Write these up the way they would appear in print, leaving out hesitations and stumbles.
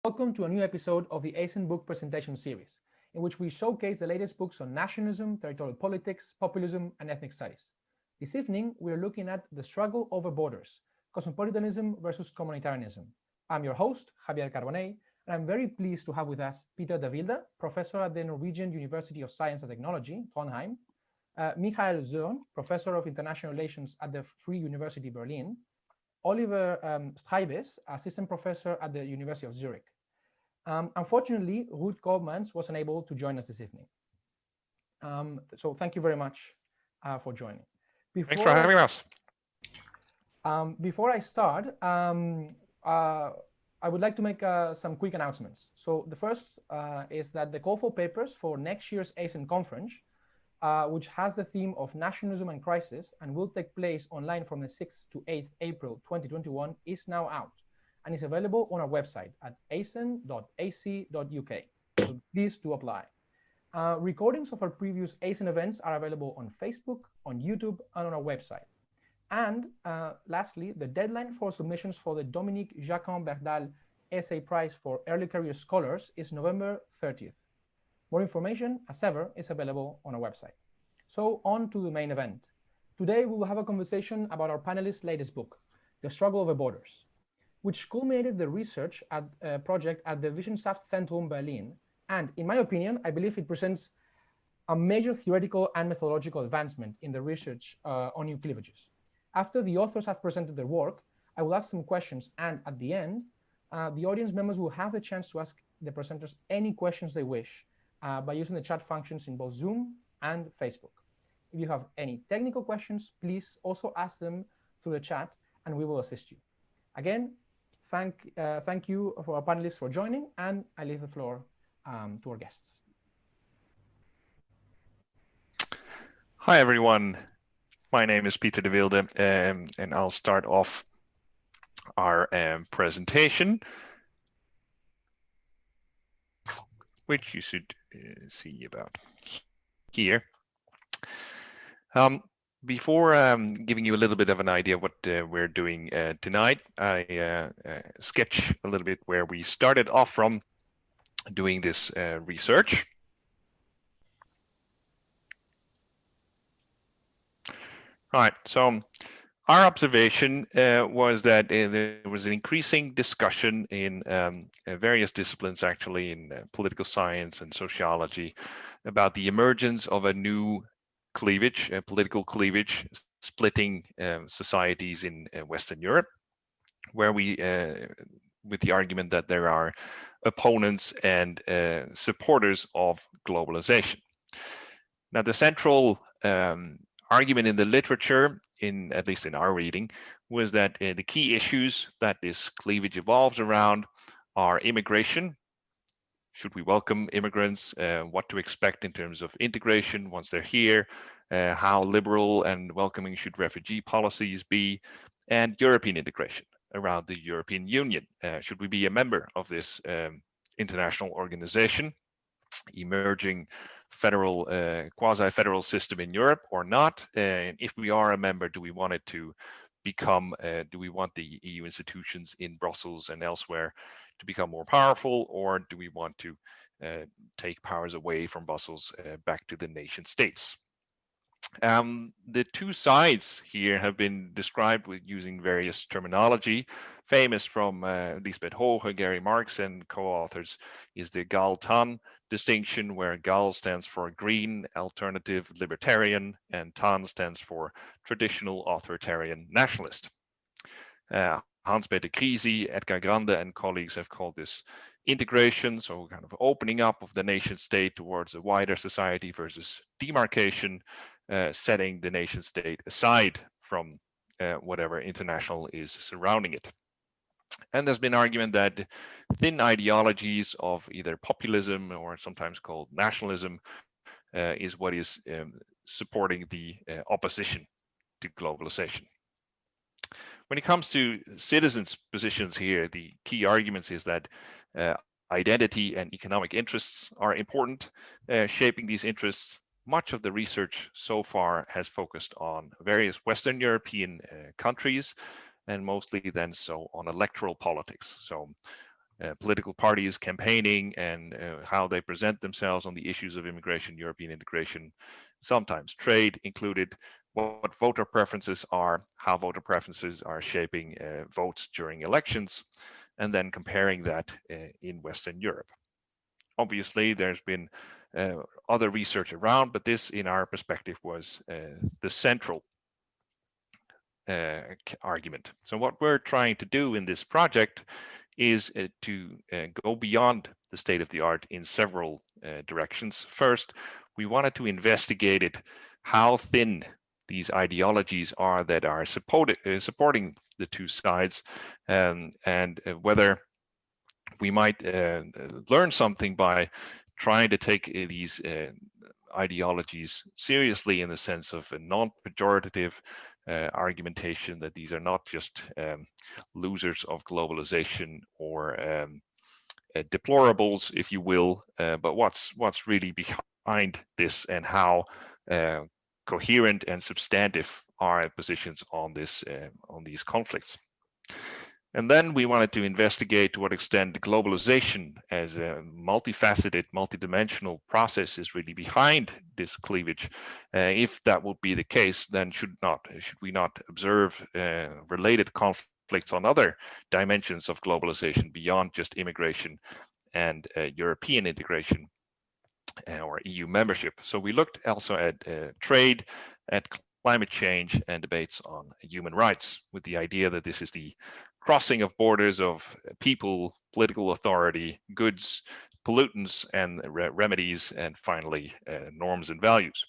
Welcome to a new episode of the ASEN book presentation series, in which we showcase the latest books on nationalism, territorial politics, populism, and ethnic studies. This evening, we are looking at The Struggle Over Borders, Cosmopolitanism versus Communitarianism. I'm your host, Javier Carbonell, and I'm very pleased to have with us Pieter de Wilde, professor at the Norwegian University of Science and Technology, Trondheim, Michael Zürn, professor of international relations at the Free University Berlin, Oliver Strijbis, assistant professor at the University of Zurich. Unfortunately, Ruud Koopmans was unable to join us this evening. So thank you very much for joining. Thanks for having us. Before I start, I would like to make some quick announcements. So the first is that the call for papers for next year's ASEN conference, which has the theme of nationalism and crisis and will take place online from the 6th to 8th April 2021, is now out and is available on our website at asen.ac.uk. So please do apply. Recordings of our previous ASEN events are available on Facebook, on YouTube, and on our website. And lastly, the deadline for submissions for the Dominique Jacquin-Berdal Essay Prize for Early Career Scholars is November 30th. More information, as ever, is available on our website. So on to the main event. Today, we will have a conversation about our panelists' latest book, The Struggle Over Borders, which culminated the research project at the Wissenschaftszentrum Berlin. And in my opinion, I believe it presents a major theoretical and methodological advancement in the research on new cleavages. After the authors have presented their work, I will ask some questions, and at the end, the audience members will have the chance to ask the presenters any questions they wish by using the chat functions in both Zoom and Facebook. If you have any technical questions, please also ask them through the chat, and we will assist you. Again, thank you for our panelists for joining, and I leave the floor to our guests. Hi, everyone. My name is Pieter de Wilde, and I'll start off our presentation, which you should see about here. Before giving you a little bit of an idea of what we're doing tonight, I sketch a little bit where we started off from doing this research. All right, so our observation was that there was an increasing discussion in various disciplines, actually in political science and sociology, about the emergence of a new cleavage, political cleavage, splitting societies in Western Europe, where we, with the argument that there are opponents and supporters of globalization. Now, the central argument in the literature, at least in our reading, was that the key issues that this cleavage evolves around are immigration. Should we welcome immigrants? What to expect in terms of integration once they're here? How liberal and welcoming should refugee policies be? And European integration around the European Union. Should we be a member of this international organization, emerging federal, quasi-federal system in Europe or not? And if we are a member, do we want it to become, do we want the EU institutions in Brussels and elsewhere to become more powerful, or do we want to take powers away from Brussels back to the nation states? The two sides here have been described with using various terminology. Famous from Lisbeth Hoge, Gary Marx, and co-authors is the Gal-Tan distinction, where Gal stands for green, alternative, libertarian, and Tan stands for traditional, authoritarian, nationalist. Hans-Peter Krisi, Edgar Grande, and colleagues have called this integration, so kind of opening up of the nation state towards a wider society, versus demarcation, setting the nation state aside from whatever international is surrounding it. And there's been argument that thin ideologies of either populism or sometimes called nationalism is what is supporting the opposition to globalization. When it comes to citizens' positions here, the key arguments is that identity and economic interests are important, shaping these interests. Much of the research so far has focused on various Western European countries, and mostly then so on electoral politics. So political parties campaigning and how they present themselves on the issues of immigration, European integration, sometimes trade included, what voter preferences are, how voter preferences are shaping votes during elections, and then comparing that in Western Europe. Obviously, there's been other research around, but this, in our perspective, was the central argument. So what we're trying to do in this project is to go beyond the state of the art in several directions. First, we wanted to investigate it, how thin these ideologies are that are supporting the two sides, and whether we might learn something by trying to take these ideologies seriously in the sense of a non-pejorative argumentation, that these are not just losers of globalization or deplorables, if you will, but what's really behind this, and how coherent and substantive are positions on this on these conflicts. And then we wanted to investigate to what extent globalization as a multifaceted, multidimensional process is really behind this cleavage. If that would be the case, then should we not observe related conflicts on other dimensions of globalization beyond just immigration and European integration or EU membership? So we looked also at trade, at climate change, and debates on human rights, with the idea that this is the crossing of borders of people, political authority, goods, pollutants, and remedies, and finally norms and values.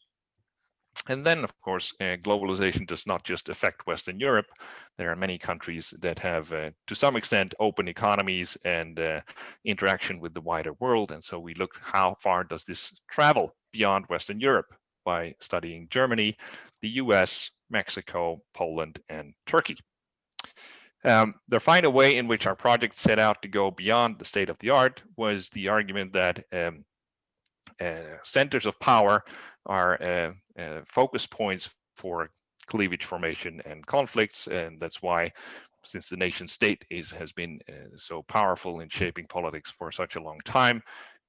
And then, of course, globalization does not just affect Western Europe. There are many countries that have, to some extent, open economies and interaction with the wider world. And so we look, how far does this travel beyond Western Europe, by studying Germany, the US, Mexico, Poland, and Turkey. The final way in which our project set out to go beyond the state of the art was the argument that centers of power are focus points for cleavage formation and conflicts, and that's why, since the nation state has been so powerful in shaping politics for such a long time,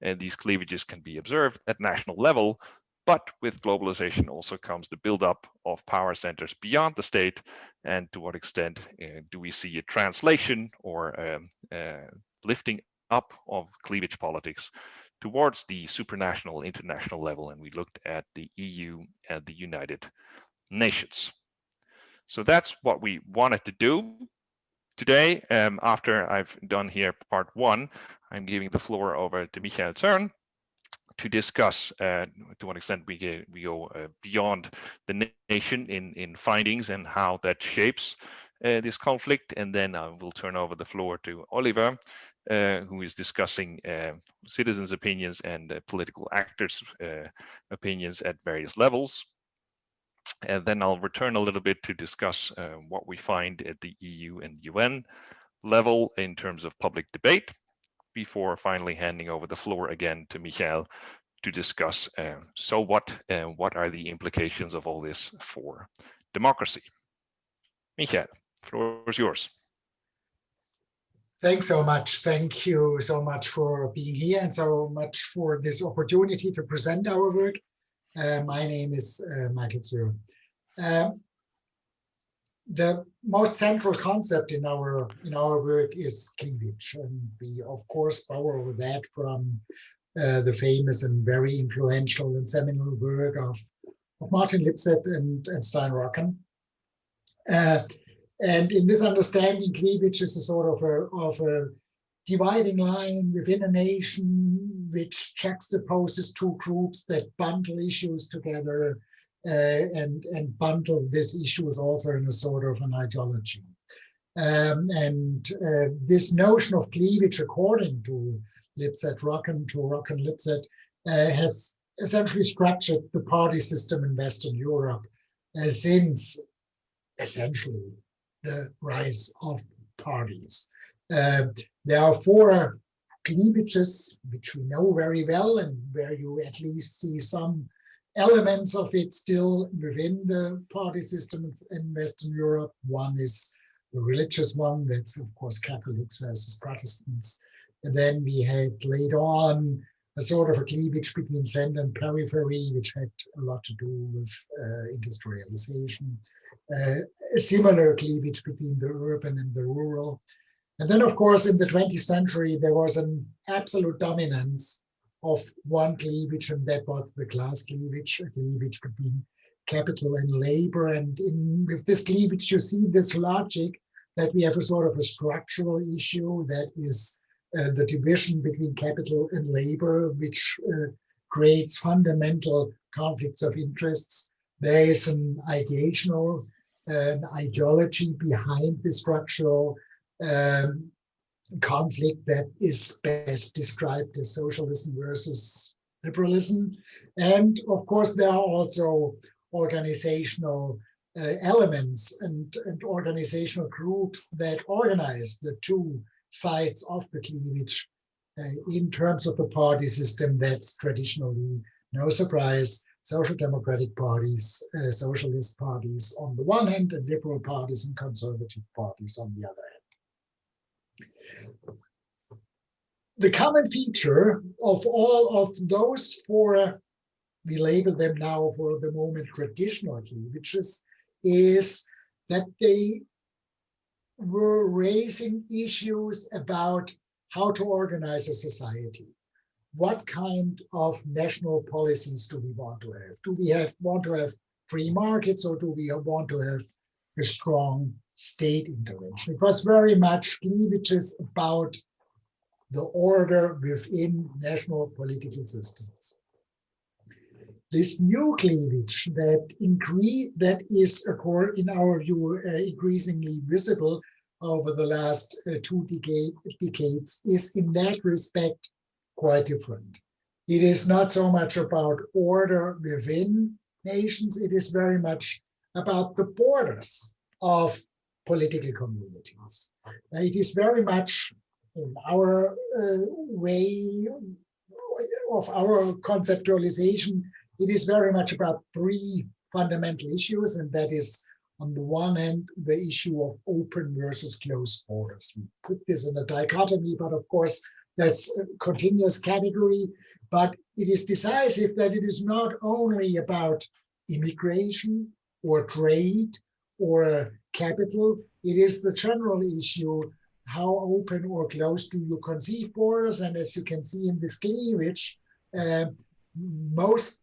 and these cleavages can be observed at national level. But with globalization also comes the buildup of power centers beyond the state, and to what extent do we see a translation or lifting up of cleavage politics towards the supranational, international level? And we looked at the EU and the United Nations. So that's what we wanted to do today. After I've done here part one, I'm giving the floor over to Michael Zürn to discuss to what extent we go beyond the nation in findings and how that shapes this conflict. And then I will turn over the floor to Oliver, who is discussing citizens' opinions and political actors' opinions at various levels. And then I'll return a little bit to discuss what we find at the EU and UN level in terms of public debate, before finally handing over the floor again to Michael to discuss so what are the implications of all this for democracy. Michael, the floor is yours. Thanks so much. Thank you so much for being here and so much for this opportunity to present our work. My name is Michael Zürn. The most central concept in our work is cleavage, and we of course borrow that from the famous and very influential and seminal work of Martin Lipset and Stein Rocken. And in this understanding, cleavage is a sort of a dividing line within a nation which juxtaposes two groups that bundle issues together and bundle these issues also in a sort of an ideology. This notion of cleavage, according to Rocken-Lipset, has essentially structured the party system in Western Europe since essentially the rise of parties. There are four cleavages, which we know very well, and where you at least see some elements of it still within the party system in Western Europe. One is the religious one, that's of course Catholics versus Protestants. And then we had later on a sort of a cleavage between center and periphery, which had a lot to do with industrialization. A similar cleavage between the urban and the rural. And then, of course, in the 20th century, there was an absolute dominance of one cleavage, and that was the class cleavage, a cleavage between capital and labor. And with this cleavage, you see this logic that we have a sort of a structural issue that is the division between capital and labor, which creates fundamental conflicts of interests. There is an ideology behind the structural conflict that is best described as socialism versus liberalism. And of course, there are also organizational elements and organizational groups that organize the two sides of the cleavage in terms of the party system. That's traditionally, no surprise, social democratic parties, socialist parties on the one hand, and liberal parties and conservative parties on the other hand. The common feature of all of those four, we label them now for the moment traditional cleavages, is that they were raising issues about how to organize a society. What kind of national policies do we want to have? Do we want to have free markets, or do we want to have a strong state intervention? It was very much cleavages about the order within national political systems. This new cleavage that is, in our view, increasingly visible over the last two decades is in that respect quite different. It is not so much about order within nations, it is very much about the borders of political communities. It is very much in our way of our conceptualization, it is very much about three fundamental issues, and that is, on the one hand, the issue of open versus closed borders. We put this in a dichotomy, but of course, that's a continuous category. But it is decisive that it is not only about immigration or trade or capital, it is the general issue: how open or closed do you conceive borders? And as you can see in this cleavage, most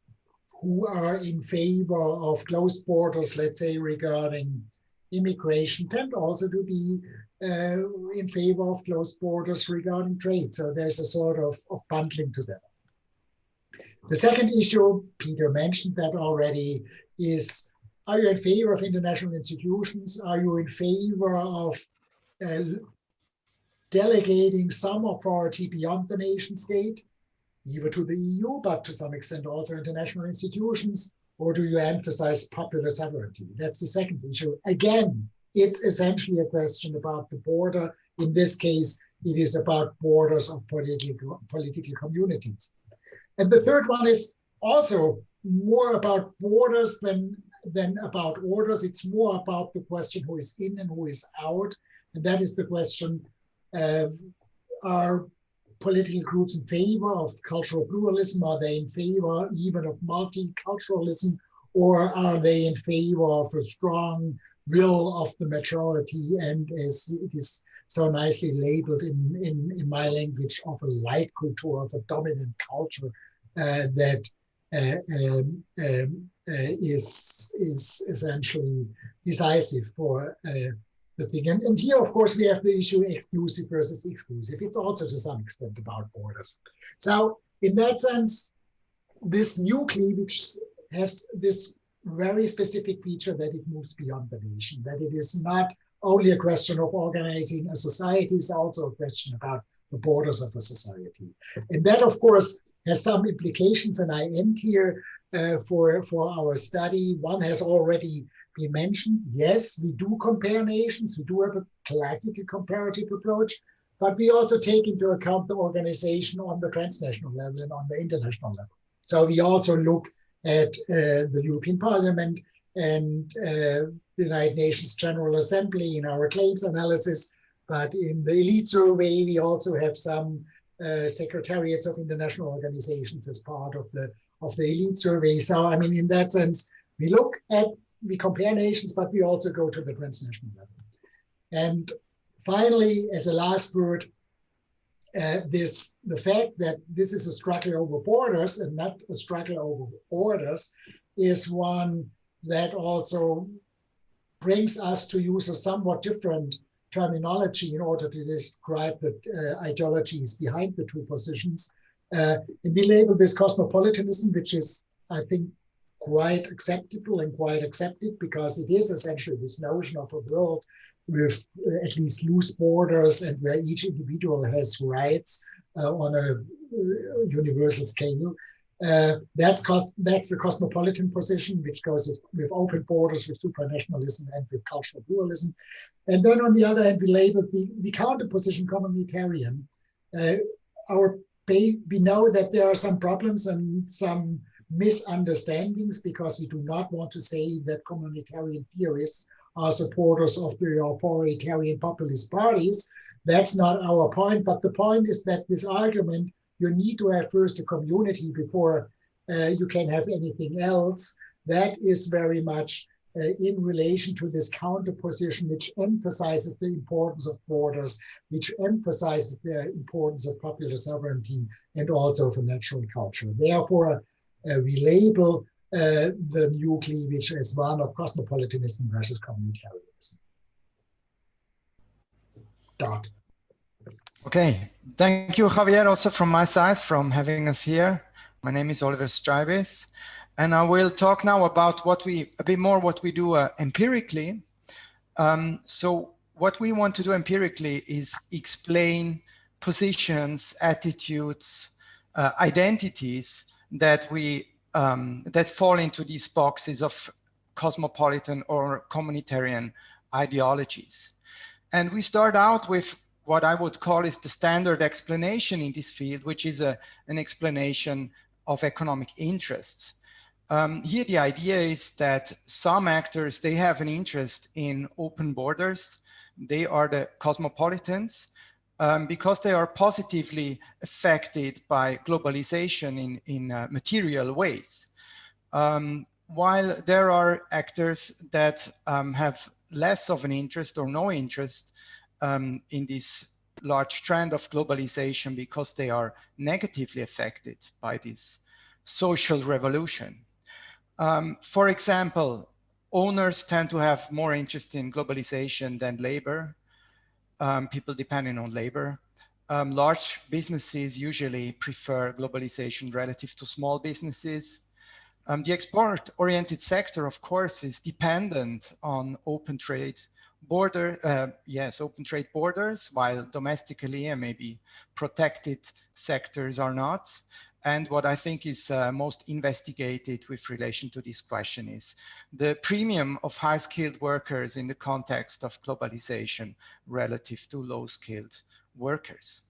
who are in favor of closed borders, let's say regarding immigration, tend also to be in favor of closed borders regarding trade. So there's a sort of bundling to that. The second issue, Peter mentioned that already, is: are you in favor of international institutions? Are you in favor of delegating some authority beyond the nation state, either to the EU, but to some extent also international institutions? Or do you emphasize popular sovereignty? That's the second issue. Again, it's essentially a question about the border. In this case, it is about borders of political communities. And the third one is also more about borders than about orders. It's more about the question who is in and who is out. And that is the question: are political groups in favor of cultural pluralism? Are they in favor even of multiculturalism? Or are they in favor of a strong will of the majority, and, as it is so nicely labeled in my language, of a light culture, of a dominant culture that is essentially decisive for the thing. And here, of course, we have the issue exclusive versus exclusive. It's also to some extent about borders. So in that sense, this new cleavage has this very specific feature that it moves beyond the nation, that it is not only a question of organizing a society, it's also a question about the borders of a society. And that, of course, has some implications, and I end here for our study. One has already been mentioned. Yes, we do compare nations, we do have a classical comparative approach, but we also take into account the organization on the transnational level and on the international level. So we also look at the European Parliament and the United Nations General Assembly in our claims analysis. But in the elite survey, we also have some secretariats of international organizations as part of the elite survey. So, I mean, in that sense, we compare nations, but we also go to the transnational level. And finally, as a last word, the fact that this is a struggle over borders and not a struggle over orders is one that also brings us to use a somewhat different terminology in order to describe the ideologies behind the two positions. And we label this cosmopolitanism, which is, I think, quite acceptable and quite accepted, because it is essentially this notion of a world with at least loose borders and where each individual has rights on a universal scale. That's the cosmopolitan position, which goes with open borders, with supranationalism, and with cultural pluralism. And then on the other hand, we label the counter position communitarian. We know that there are some problems and some misunderstandings, because we do not want to say that communitarian theorists are supporters of the authoritarian populist parties. That's not our point. But the point is that this argument, you need to have first a community before you can have anything else. That is very much in relation to this counter position, which emphasizes the importance of borders, which emphasizes the importance of popular sovereignty and also of a natural culture. Therefore, we label the new cleavage as one of cosmopolitanism versus communitarianism. Dot. Okay, thank you, Javier, also from my side, from having us here. My name is Oliver Strijbis, and I will talk now about what we do empirically. So what we want to do empirically is explain positions, attitudes, identities that that fall into these boxes of cosmopolitan or communitarian ideologies. And we start out with what I would call is the standard explanation in this field, which is an explanation of economic interests. Here, the idea is that some actors, they have an interest in open borders. They are the cosmopolitans because they are positively affected by globalization in material ways. While there are actors that have less of an interest or no interest in this large trend of globalization because they are negatively affected by this social revolution. For example, owners tend to have more interest in globalization than labor, people depending on labor. Large businesses usually prefer globalization relative to small businesses. The export-oriented sector, of course, is dependent on open trade open trade borders, while domestically and maybe protected sectors are not. And what I think is most investigated with relation to this question is the premium of high-skilled workers in the context of globalization relative to low-skilled workers.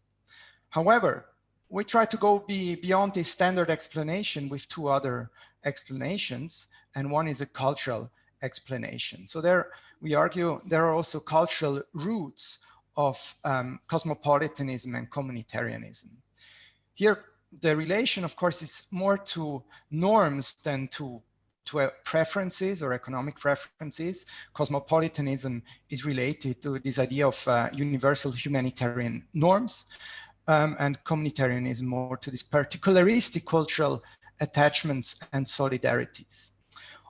However, we try to go beyond this standard explanation with two other explanations, and one is a cultural explanation. So there we argue there are also cultural roots of cosmopolitanism and communitarianism. Here, the relation, of course, is more to norms than to preferences or economic preferences. Cosmopolitanism is related to this idea of universal humanitarian norms, and communitarianism more to this particularistic cultural attachments and solidarities.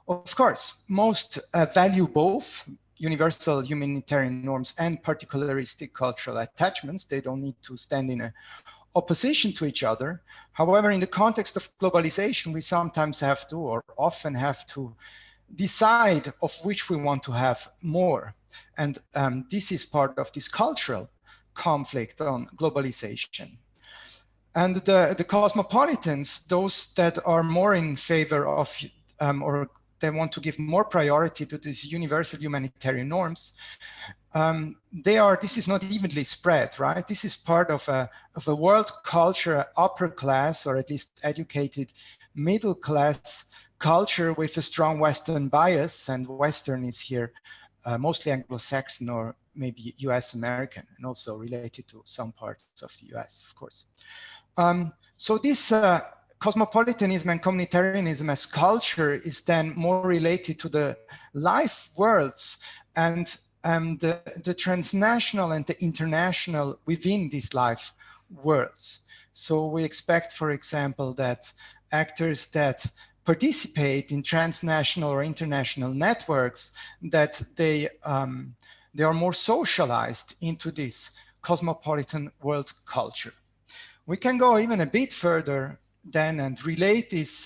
Of course, most value both universal humanitarian norms and particularistic cultural attachments. They don't need to stand in opposition to each other. However, in the context of globalization, we sometimes have to, or often have to, decide of which we want to have more. And this is part of this cultural conflict on globalization. And the cosmopolitans, those that are more in favor of, or they want to give more priority to these universal humanitarian norms, this is not evenly spread, right? This is part of a world culture, upper class, or at least educated middle class culture with a strong Western bias, and Western is here mostly Anglo-Saxon or maybe US American, and also related to some parts of the US, of course. So this cosmopolitanism and communitarianism as culture is then more related to the life worlds and the transnational and the international within these life worlds. So we expect, for example, that actors that participate in transnational or international networks, that they are more socialized into this cosmopolitan world culture. We can go even a bit further then and relate this,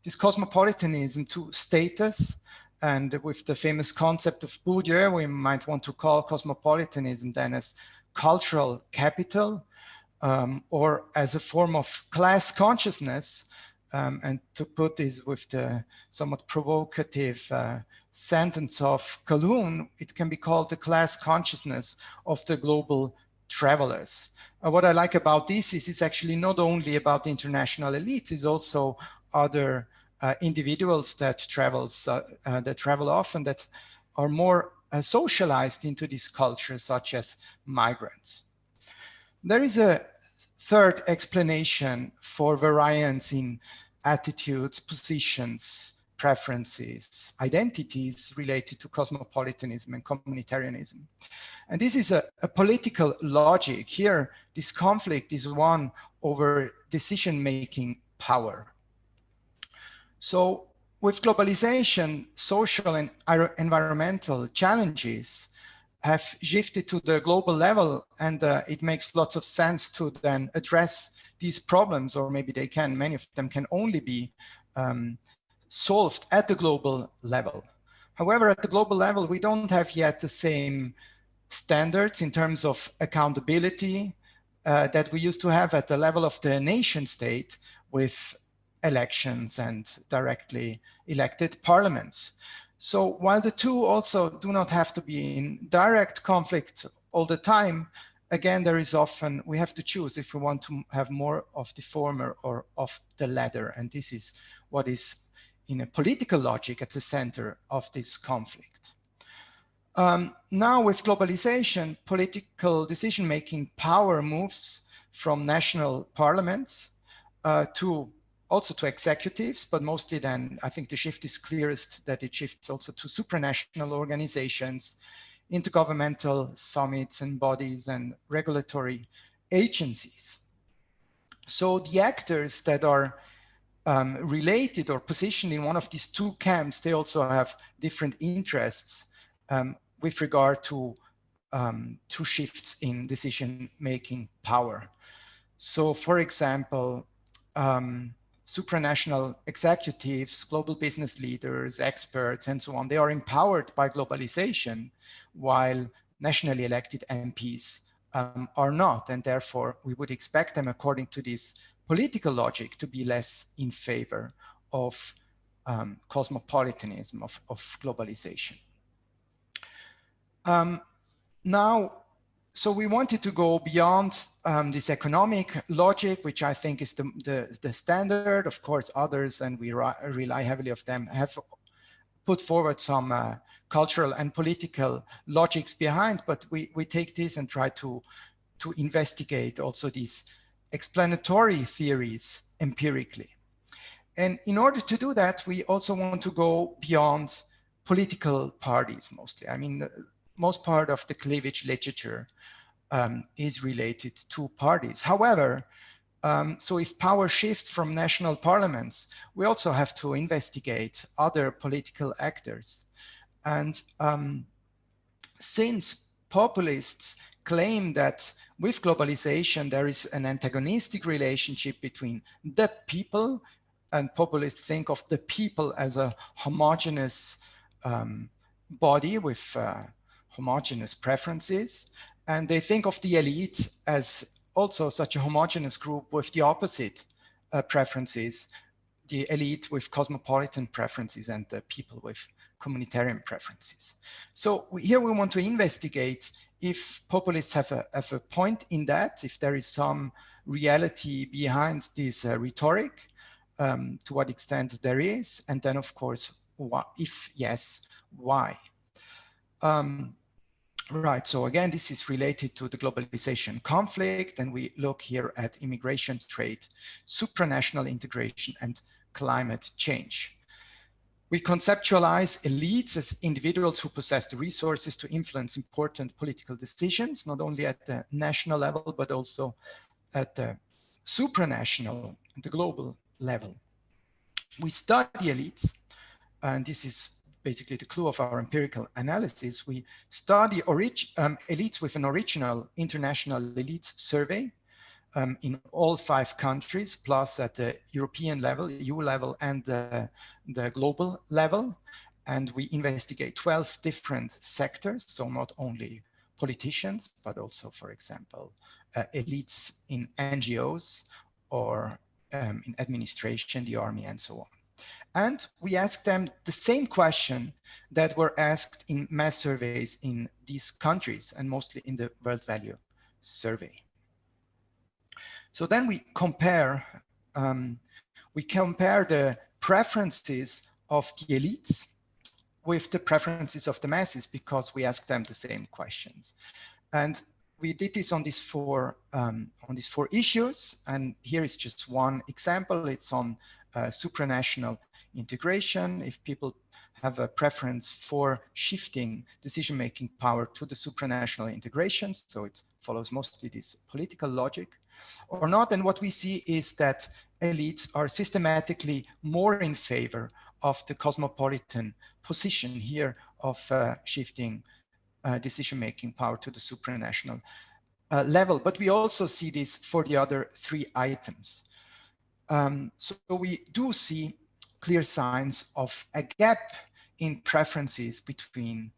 this cosmopolitanism to status. And with the famous concept of Bourdieu, we might want to call cosmopolitanism then as cultural capital, or as a form of class consciousness. And to put this with the somewhat provocative sentence of Calhoun, it can be called the class consciousness of the global travelers. What I like about this is it's actually not only about the international elites, it's also other individuals that travel often, that are more socialized into this culture, such as migrants. There is a third explanation for variance in attitudes, positions, preferences, identities related to cosmopolitanism and communitarianism. And this is a political logic. Here, this conflict is one over decision-making power. So with globalization, social and environmental challenges have shifted to the global level, and it makes lots of sense to then address these problems, or maybe they can, many of them can only be solved at the global level. However, at the global level, we don't have yet the same standards in terms of accountability that we used to have at the level of the nation state with elections and directly elected parliaments. So while the two also do not have to be in direct conflict all the time, again, there is often, we have to choose if we want to have more of the former or of the latter. And this is what is in a political logic at the center of this conflict. Now with globalization, political decision-making power moves from national parliaments to also to executives, but mostly then I think the shift is clearest that it shifts also to supranational organizations, intergovernmental summits and bodies and regulatory agencies. So the actors that are related or positioned in one of these two camps, they also have different interests with regard to shifts in decision-making power. So for example, supranational executives, global business leaders, experts, and so on, they are empowered by globalization, while nationally elected MPs are not. And therefore, we would expect them, according to this political logic, to be less in favor of cosmopolitanism, of globalization. Now, so we wanted to go beyond this economic logic, which I think is the standard. Of course, others, and we rely heavily on them, have put forward some cultural and political logics behind, but we take this and try to investigate also these explanatory theories empirically. And in order to do that, we also want to go beyond political parties mostly. I mean, most part of the cleavage literature is related to parties. However, so if power shifts from national parliaments, we also have to investigate other political actors. And since populists claim that with globalization, there is an antagonistic relationship between the people, and populists think of the people as a homogeneous body with homogeneous preferences. And they think of the elite as also such a homogeneous group with the opposite preferences, the elite with cosmopolitan preferences and the people with communitarian preferences. So here we want to investigate if populists have a point in that, if there is some reality behind this rhetoric, to what extent there is, and then of course, if yes, why? Right, so again, this is related to the globalization conflict, and we look here at immigration, trade, supranational integration, and climate change. We conceptualize elites as individuals who possess the resources to influence important political decisions, not only at the national level, but also at the supranational, the global level. We study elites, and this is basically the clue of our empirical analysis. We study elites with an original international elites survey in all 5 countries, plus at the European level, EU level, and the global level. And we investigate 12 different sectors, so not only politicians, but also, for example, elites in NGOs or in administration, the army, and so on. And we asked them the same question that were asked in mass surveys in these countries, and mostly in the World Value Survey. So then we compare the preferences of the elites with the preferences of the masses, because we asked them the same questions. And we did this on these four issues, and here is just one example. It's on supranational integration. If people have a preference for shifting decision-making power to the supranational integrations, so it follows mostly this political logic or not, and what we see is that elites are systematically more in favor of the cosmopolitan position here of shifting decision-making power to the supranational level. But we also see this for the other 3 items. So we do see clear signs of a gap in preferences between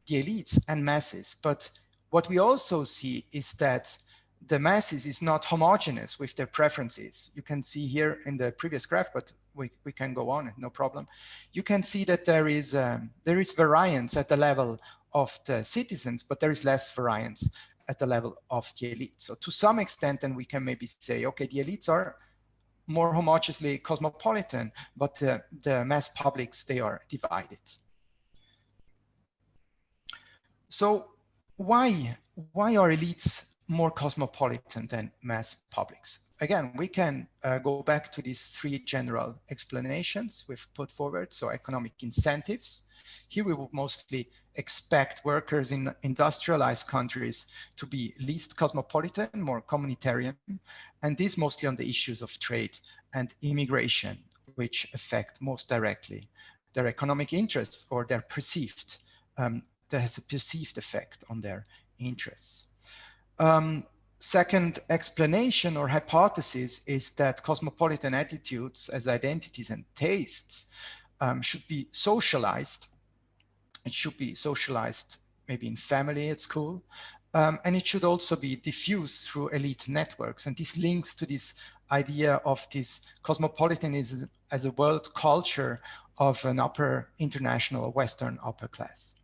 the elites and masses. But what we also see is that the masses is not homogeneous with their preferences. You can see here in the previous graph, but we can go on, no problem. You can see that there is variance at the level of the citizens, but there is less variance at the level of the elite. So to some extent, then we can maybe say, okay, the elites are more homogeneously cosmopolitan, but the mass publics, they are divided. So why are elites more cosmopolitan than mass publics? Again, we can go back to these 3 general explanations we've put forward. So economic incentives. Here we would mostly expect workers in industrialized countries to be least cosmopolitan, more communitarian, and this mostly on the issues of trade and immigration, which affect most directly their economic interests, or their perceived, that has a perceived effect on their interests. Second explanation or hypothesis is that cosmopolitan attitudes as identities and tastes should be socialized. It should be socialized maybe in family, at school, and it should also be diffused through elite networks. And this links to this idea of this cosmopolitanism as a world culture of an upper international Western upper class.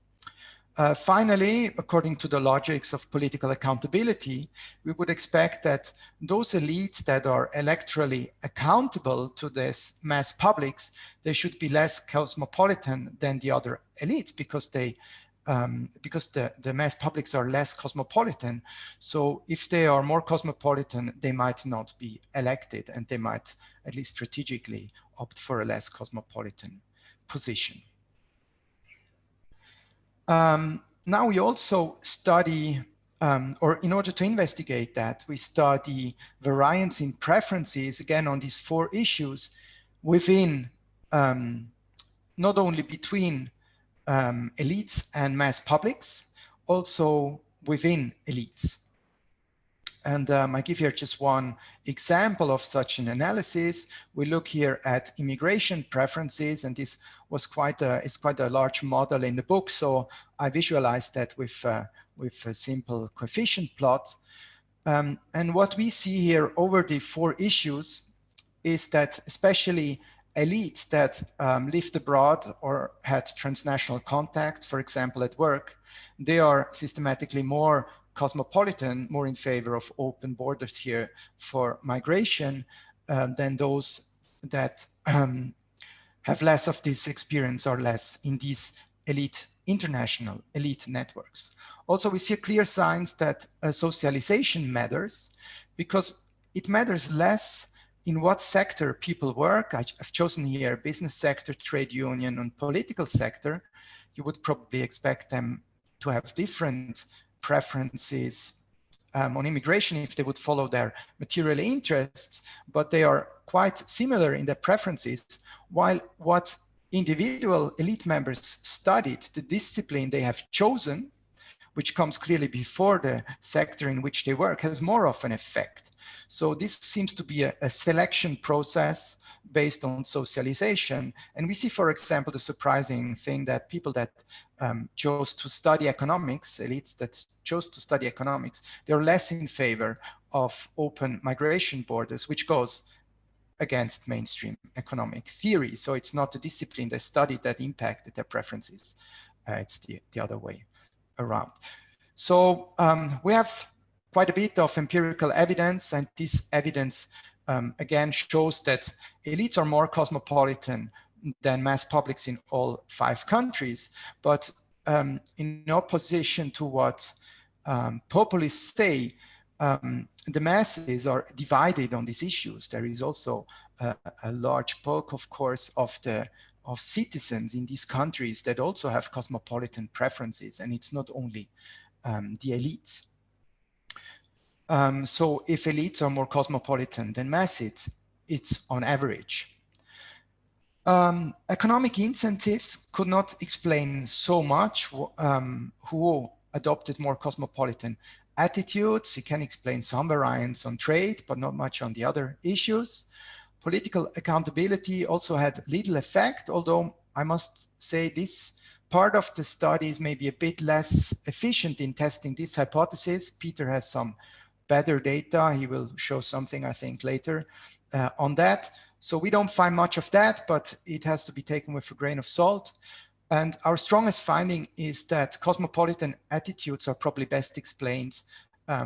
Finally, according to the logics of political accountability, we would expect that those elites that are electorally accountable to this mass publics, they should be less cosmopolitan than the other elites, because the mass publics are less cosmopolitan. So if they are more cosmopolitan, they might not be elected, and they might, at least strategically, opt for a less cosmopolitan position. Now we also study, or in order to investigate that, we study variance in preferences, again, on these 4 issues within, not only between elites and mass publics, also within elites. And I give here just one example of such an analysis. We look here at immigration preferences, and this was quite a large model in the book. So I visualized that with a simple coefficient plot. And what we see here over the 4 issues is that especially elites that lived abroad or had transnational contacts, for example, at work, they are systematically more cosmopolitan, more in favor of open borders here for migration than those that have less of this experience or less in these elite international elite networks. Also, we see clear signs that socialization matters, because it matters less in what sector people work. I've chosen here business sector, trade union, and political sector. You would probably expect them to have different preferences on immigration if they would follow their material interests, but they are quite similar in their preferences, while what individual elite members studied, the discipline they have chosen, which comes clearly before the sector in which they work, has more of an effect. So this seems to be a selection process based on socialization. And we see, for example, the surprising thing that people that chose to study economics, elites that chose to study economics, they're less in favor of open migration borders, which goes against mainstream economic theory. So it's not the discipline they studied that impacted their preferences. It's the other way around. So we have quite a bit of empirical evidence, and this evidence again shows that elites are more cosmopolitan than mass publics in all 5 countries. But in opposition to what populists say, the masses are divided on these issues. There is also a large bulk, of course, of citizens in these countries that also have cosmopolitan preferences, and it's not only the elites. So if elites are more cosmopolitan than masses, it's on average. Economic incentives could not explain so much who adopted more cosmopolitan attitudes. It can explain some variance on trade, but not much on the other issues. Political accountability also had little effect, although I must say this part of the study is maybe a bit less efficient in testing this hypothesis. Pieter has some better data. He will show something, I think, later on that. So we don't find much of that, but it has to be taken with a grain of salt. And our strongest finding is that cosmopolitan attitudes are probably best explained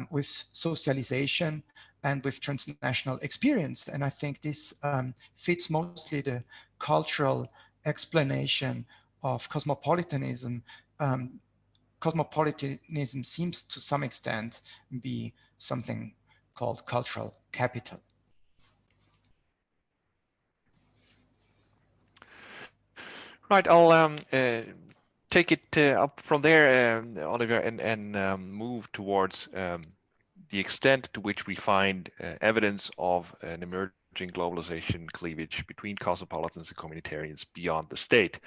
with socialization and with transnational experience. And I think this fits mostly the cultural explanation of cosmopolitanism. Cosmopolitanism seems to some extent be something called cultural capital. Right, I'll take it up from there, Oliver, and move towards the extent to which we find evidence of an emerging globalization cleavage between cosmopolitans and communitarians beyond the state.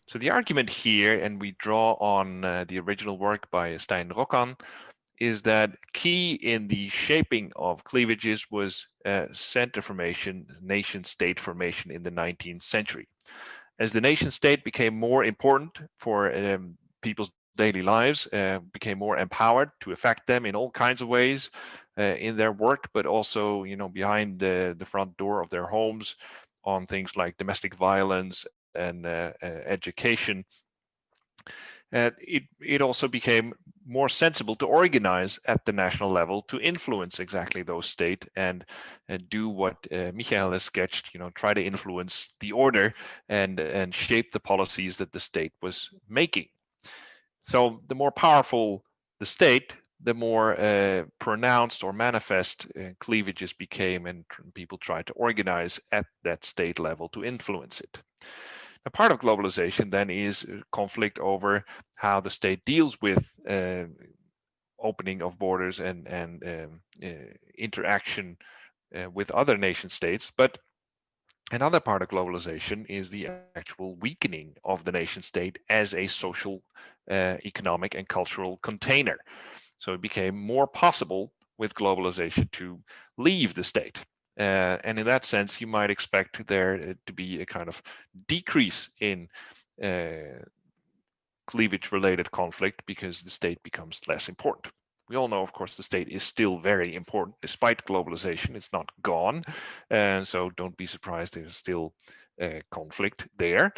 So the argument here, and we draw on the original work by Stein Rokkan, is that key in the shaping of cleavages was center formation, nation-state formation in the 19th century. As the nation-state became more important for people's daily lives, became more empowered to affect them in all kinds of ways in their work, but also, behind the front door of their homes on things like domestic violence and education. It also became more sensible to organize at the national level to influence exactly those state and do what Michael has sketched, try to influence the order and shape the policies that the state was making. So the more powerful the state, the more pronounced or manifest cleavages became, and people tried to organize at that state level to influence it. A part of globalization then is conflict over how the state deals with opening of borders and interaction with other nation states. But another part of globalization is the actual weakening of the nation state as a social, economic, and cultural container. So it became more possible with globalization to leave the state. And in that sense, you might expect there to be a kind of decrease in cleavage-related conflict because the state becomes less important. We all know, of course, the state is still very important despite globalization. It's not gone. And so don't be surprised there's still conflict there.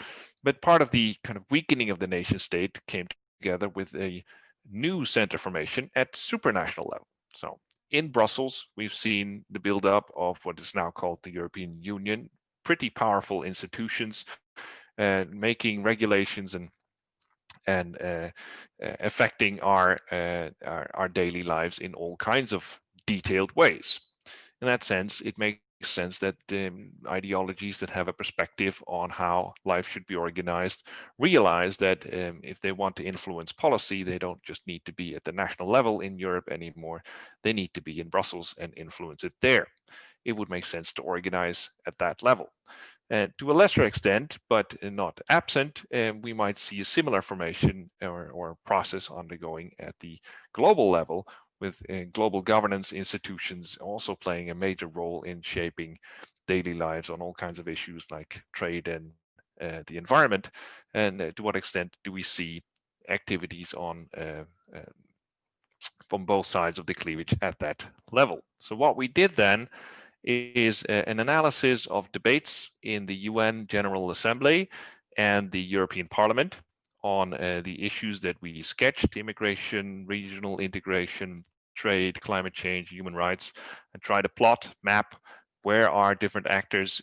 But part of the kind of weakening of the nation state came together with a new center formation at supranational level. So in Brussels, we've seen the buildup of what is now called the European Union, pretty powerful institutions, making regulations and and affecting our daily lives in all kinds of detailed ways. In that sense, it makes sense that ideologies that have a perspective on how life should be organized realize that if they want to influence policy, they don't just need to be at the national level in Europe anymore. They need to be in Brussels and influence it there. It would make sense to organize at that level. To a lesser extent, but not absent, we might see a similar formation or process undergoing at the global level, with global governance institutions also playing a major role in shaping daily lives on all kinds of issues like trade and the environment. And to what extent do we see activities on from both sides of the cleavage at that level? So what we did then is an analysis of debates in the UN General Assembly and the European Parliament on the issues that we sketched: immigration, regional integration, trade, climate change, human rights, and try to plot, map where are different actors,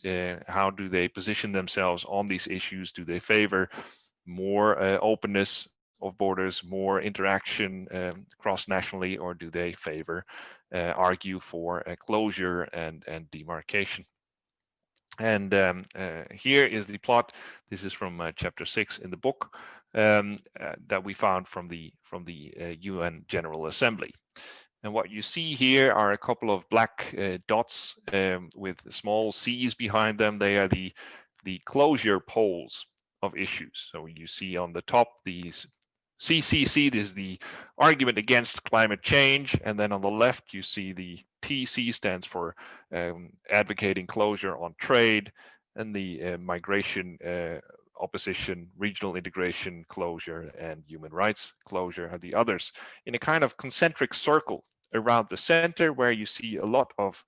how do they position themselves on these issues? Do they favor more openness of borders, more interaction cross-nationally, or do they favor argue for a closure and demarcation? And here is the plot. This is from chapter 6 in the book that we found from the UN General Assembly. And what you see here are a couple of black dots with small C's behind them. They are the closure poles of issues. So you see on the top these CCC, this is the argument against climate change, and then on the left you see the TC stands for advocating closure on trade, and the migration opposition, regional integration closure, and human rights closure are the others, in a kind of concentric circle around the center where you see a lot of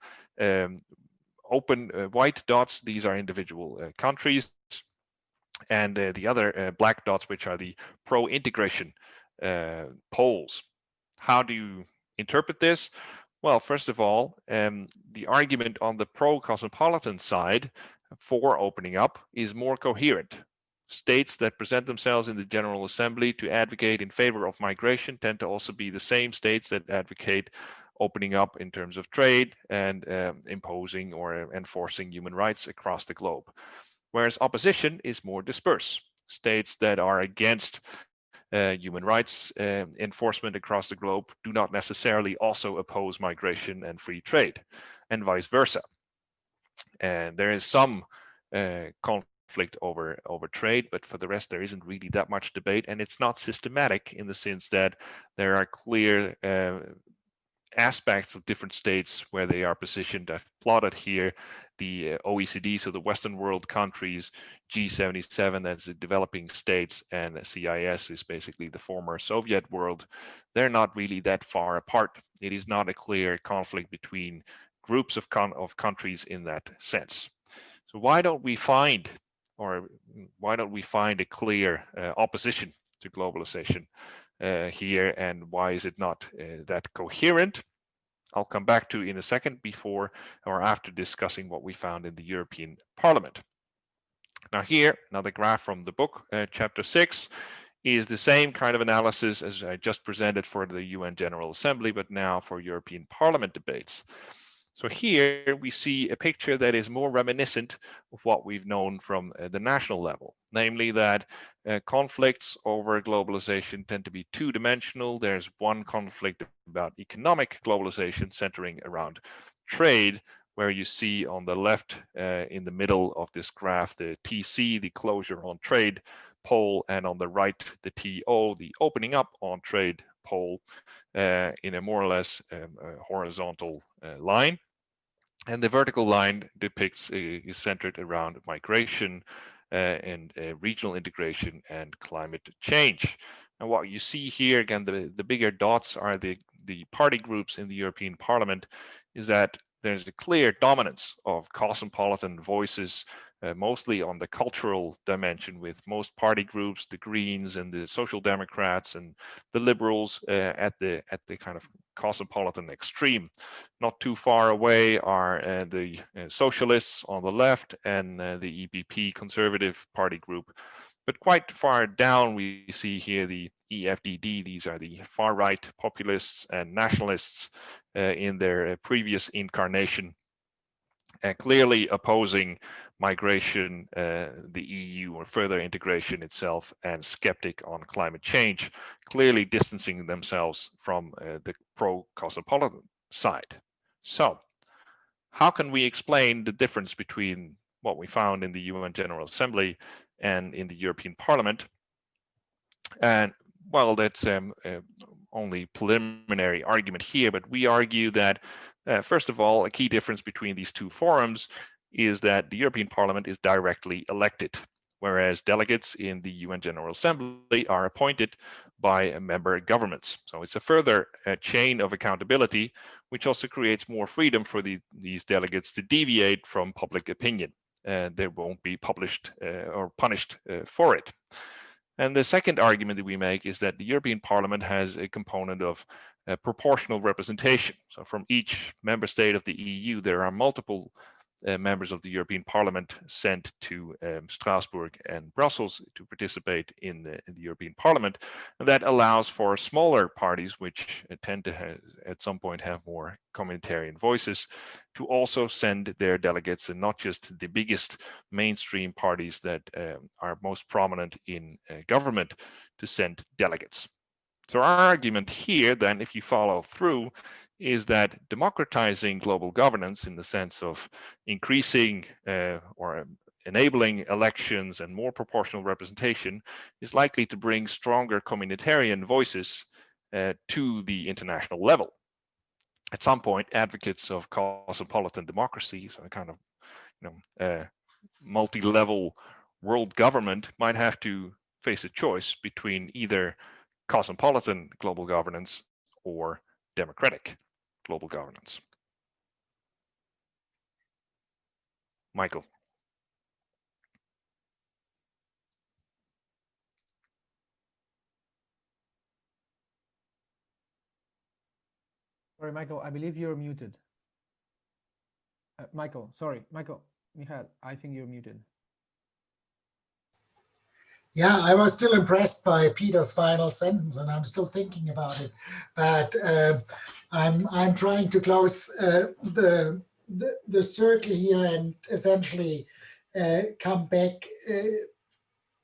open white dots. These are individual countries, and the other black dots, which are the pro-integration poles. How do you interpret this? Well, first of all, the argument on the pro-cosmopolitan side for opening up is more coherent. States that present themselves in the General Assembly to advocate in favor of migration tend to also be the same states that advocate opening up in terms of trade and imposing or enforcing human rights across the globe. Whereas opposition is more dispersed. States that are against human rights enforcement across the globe do not necessarily also oppose migration and free trade, and vice versa. And there is some conflict over trade, but for the rest there isn't really that much debate, and it's not systematic in the sense that there are clear aspects of different states where they are positioned. I've plotted here the OECD, so the Western world countries, G77, that's the developing states, and CIS is basically the former Soviet world. They're not really that far apart. It is not a clear conflict between groups of countries in that sense. So why don't we find a clear opposition to globalization here, and why is it not that coherent? I'll come back to in a second, before or after discussing what we found in the European Parliament. Now here, another graph from the book, chapter 6, is the same kind of analysis as I just presented for the UN General Assembly, but now for European Parliament debates. So here we see a picture that is more reminiscent of what we've known from the national level, namely that conflicts over globalization tend to be two-dimensional. There's one conflict about economic globalization centering around trade, where you see on the left in the middle of this graph the TC, the closure on trade pole, and on the right the TO, the opening up on trade pole, in a more or less horizontal line. And the vertical line depicts is centered around migration and regional integration and climate change. And what you see here, again, the bigger dots are the party groups in the European Parliament, is that there's a clear dominance of cosmopolitan voices, mostly on the cultural dimension, with most party groups, the Greens and the Social Democrats and the Liberals at the kind of cosmopolitan extreme. Not too far away are the Socialists on the left and the EPP Conservative Party group But quite far down, we see here the EFDD. These are the far-right populists and nationalists in their previous incarnation, clearly opposing migration, the EU, or further integration itself, and skeptic on climate change, clearly distancing themselves from the pro-cosmopolitan side. So, how can we explain the difference between what we found in the UN General Assembly and in the European Parliament? And well, that's only preliminary argument here, but we argue that first of all, a key difference between these two forums is that the European Parliament is directly elected, whereas delegates in the UN General Assembly are appointed by member governments. So it's a further chain of accountability, which also creates more freedom for these delegates to deviate from public opinion. They won't be published or punished for it. And the second argument that we make is that the European Parliament has a component of proportional representation. So from each member state of the EU, there are multiple members of the European Parliament sent to Strasbourg and Brussels to participate in the European Parliament. And that allows for smaller parties, which tend to have, at some point have more communitarian voices, to also send their delegates, and not just the biggest mainstream parties that are most prominent in government, to send delegates. So our argument here, then, if you follow through, is that democratizing global governance in the sense of increasing or enabling elections and more proportional representation is likely to bring stronger communitarian voices to the international level. At some point, advocates of cosmopolitan democracy, so a kind of multi-level world government, might have to face a choice between either cosmopolitan global governance or democratic global governance. Michael. Sorry, Michael, I believe you're muted. Michael, Michael, I think you're muted. Yeah, I was still impressed by Peter's final sentence, and I'm still thinking about it. But I'm trying to close the circle here and essentially come back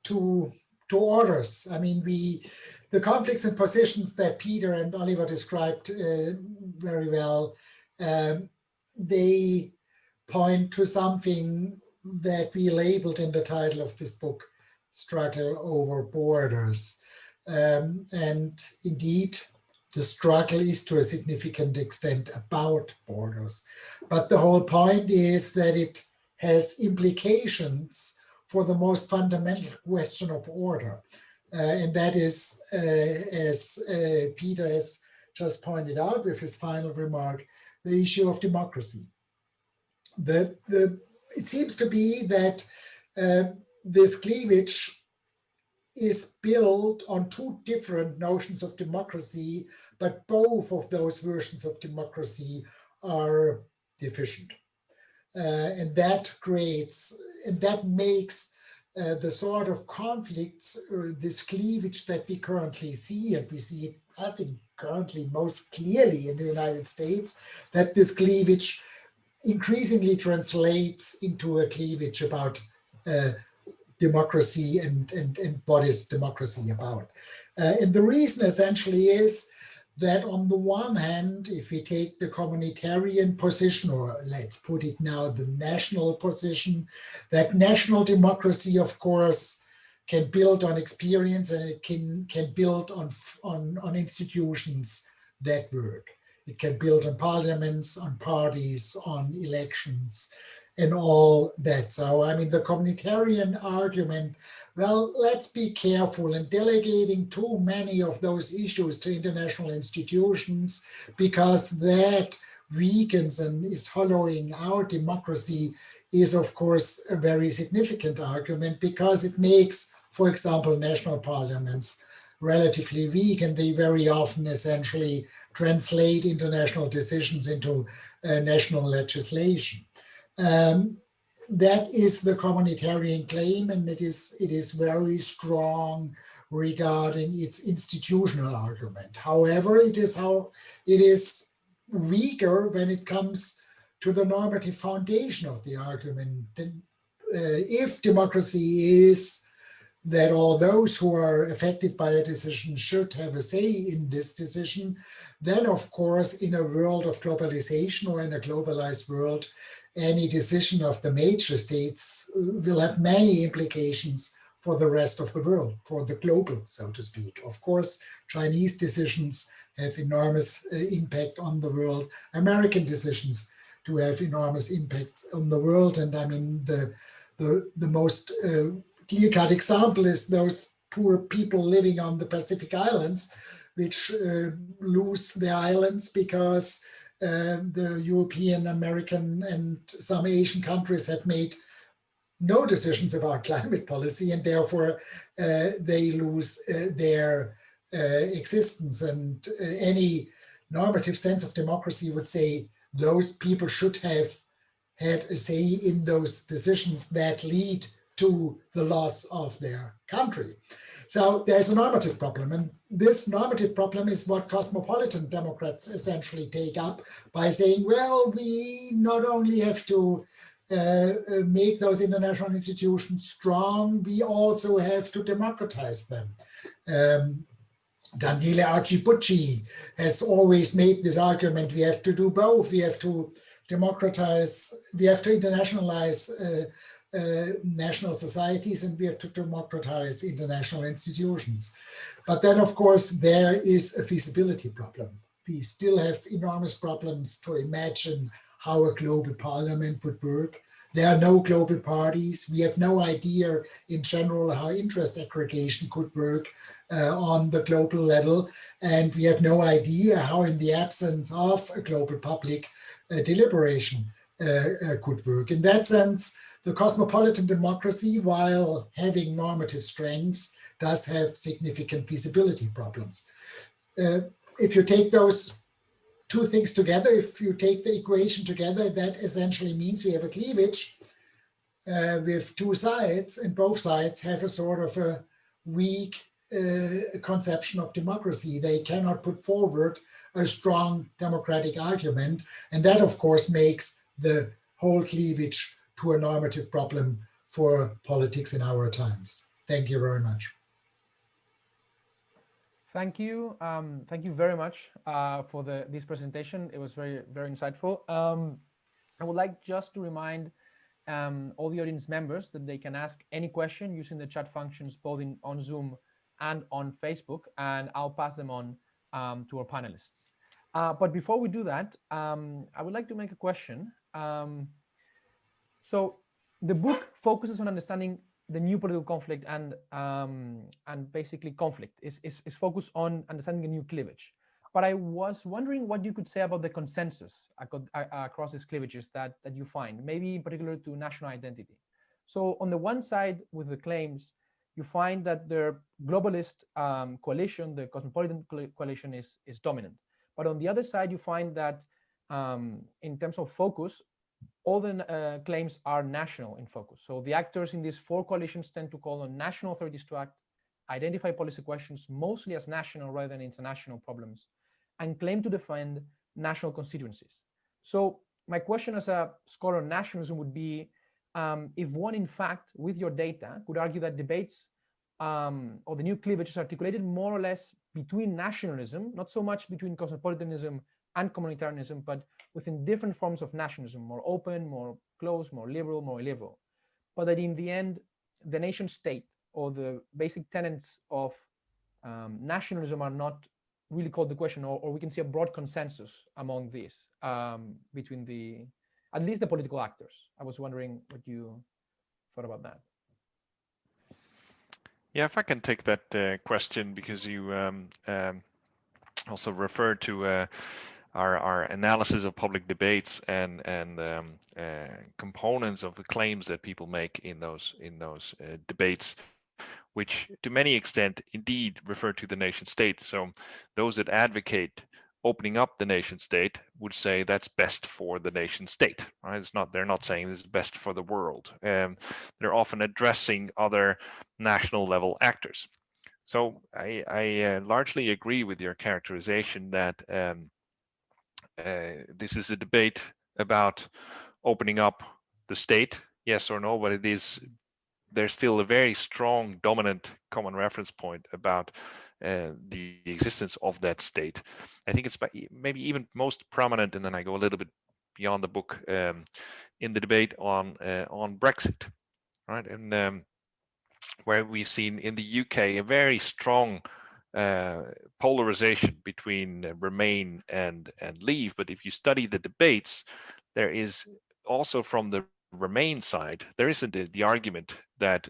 to orders. I mean, the conflicts and positions that Peter and Oliver described very well, they point to something that we labeled in the title of this book, Struggle Over Borders. And indeed, the struggle is to a significant extent about borders. But the whole point is that it has implications for the most fundamental question of order. And that is, as Peter has just pointed out with his final remark, the issue of democracy. It seems to be that this cleavage is built on two different notions of democracy, but both of those versions of democracy are deficient. And that makes the sort of conflicts, this cleavage that we currently see, and we see it, I think, currently most clearly in the United States, that this cleavage increasingly translates into a cleavage about democracy and what is democracy about. And the reason essentially is that on the one hand, if we take the communitarian position, or let's put it now, the national position, that national democracy, of course, can build on experience, and it can build on institutions that work. It can build on parliaments, on parties, on elections, and all that. So, I mean, the communitarian argument, well, let's be careful in delegating too many of those issues to international institutions, because that weakens and is hollowing out democracy, is, of course, a very significant argument, because it makes, for example, national parliaments relatively weak, and they very often essentially translate international decisions into national legislation. that is the communitarian claim, and it is very strong regarding its institutional argument. However, it is weaker when it comes to the normative foundation of the argument. If democracy is that all those who are affected by a decision should have a say in this decision, then of course in a world of globalization or in a globalized world, any decision of the major states will have many implications for the rest of the world, for the global, so to speak. Of course, Chinese decisions have enormous impact on the world. American decisions do have enormous impact on the world. And I mean, the most clear-cut example is those poor people living on the Pacific Islands, which lose their islands because the European, American, and some Asian countries have made no decisions about climate policy, and therefore they lose their existence. And any normative sense of democracy would say those people should have had a say in those decisions that lead to the loss of their country. So there's a normative problem, and this normative problem is what cosmopolitan Democrats essentially take up by saying, well, we not only have to make those international institutions strong, we also have to democratize them. Daniele Archibucci has always made this argument, we have to do both. We have to democratize, we have to internationalize national societies, and we have to democratize international institutions. But then, of course, there is a feasibility problem. We still have enormous problems to imagine how a global parliament would work. There are no global parties. We have no idea in general how interest aggregation could work on the global level. And we have no idea how, in the absence of a global public deliberation could work. In that sense, the cosmopolitan democracy, while having normative strengths, does have significant feasibility problems. If you take those two things together, if you take the equation together, that essentially means we have a cleavage with two sides, and both sides have a sort of a weak conception of democracy. They cannot put forward a strong democratic argument, and that of course makes the whole cleavage to a normative problem for politics in our times. Thank you very much. Thank you. Thank you very much for this presentation. It was very, very insightful. I would like just to remind all the audience members that they can ask any question using the chat functions both on Zoom and on Facebook, and I'll pass them on to our panelists. But before we do that, I would like to make a question. So the book focuses on understanding the new political conflict and basically conflict is focused on understanding a new cleavage. But I was wondering what you could say about the consensus across these cleavages that you find, maybe in particular to national identity. So on the one side, with the claims, you find that the globalist coalition, the cosmopolitan coalition, is dominant. But on the other side, you find that in terms of focus, all the claims are national in focus. So the actors in these four coalitions tend to call on national authorities to act, identify policy questions mostly as national rather than international problems, and claim to defend national constituencies. So my question as a scholar on nationalism would be, if one, in fact, with your data, could argue that debates or the new cleavage is articulated more or less between nationalism, not so much between cosmopolitanism and communitarianism, but within different forms of nationalism, more open, more closed, more liberal, more illiberal. But that in the end, the nation state or the basic tenets of nationalism are not really called the question, or we can see a broad consensus among these between at least the political actors. I was wondering what you thought about that. Yeah, if I can take that question, because you also referred to our analysis of public debates and components of the claims that people make in those debates, which to many extent indeed refer to the nation state. So those that advocate opening up the nation state would say that's best for the nation state, right? It's not, they're not saying this is best for the world. They're often addressing other national level actors. So I largely agree with your characterization that this is a debate about opening up the state, yes or no, but it is, there's still a very strong dominant common reference point about the existence of that state. I think it's maybe even most prominent, and then I go a little bit beyond the book, in the debate on Brexit, right? And where we've seen in the UK a very strong polarization between Remain and Leave. But if you study the debates, there is also from the Remain side, there isn't the argument that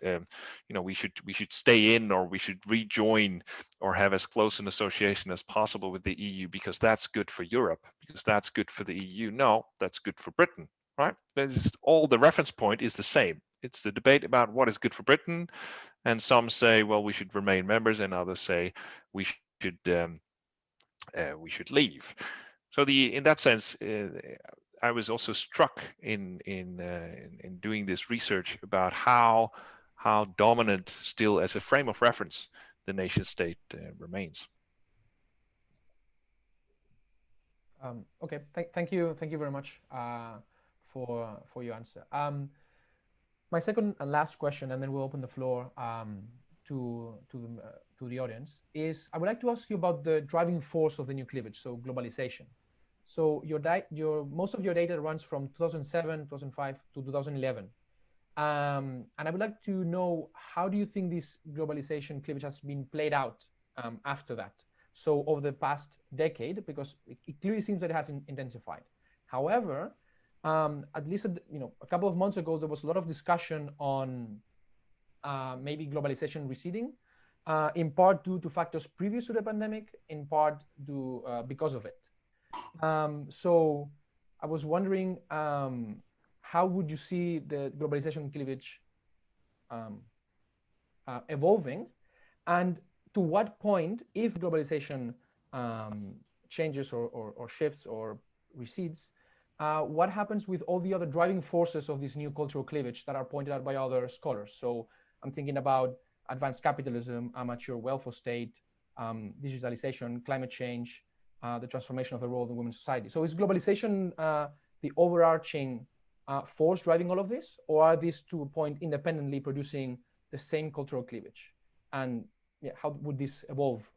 we should stay in, or we should rejoin or have as close an association as possible with the EU because that's good for Europe, because that's good for the EU. No, that's good for Britain, right? All the reference point is the same. It's the debate about what is good for Britain, and some say, well, we should remain members, and others say we should leave. So in that sense, I was also struck in doing this research about how dominant still as a frame of reference the nation state remains. Okay, thank you very much for your answer. My second and last question, and then we'll open the floor to the audience, is I would like to ask you about the driving force of the new cleavage, so globalization. So most of your data runs from 2007, 2005 to 2011. And I would like to know, how do you think this globalization cleavage has been played out after that? So over the past decade, because it clearly seems that it has intensified. However, at least a couple of months ago, there was a lot of discussion on maybe globalization receding, in part due to factors previous to the pandemic, in part because of it. So I was wondering, how would you see the globalization cleavage evolving, and to what point, if globalization changes or shifts or recedes, what happens with all the other driving forces of this new cultural cleavage that are pointed out by other scholars? So I'm thinking about advanced capitalism, a mature welfare state, digitalization, climate change, the transformation of the role of the women's society. So is globalization the overarching force driving all of this, or are these to a point independently producing the same cultural cleavage? And yeah, how would this evolve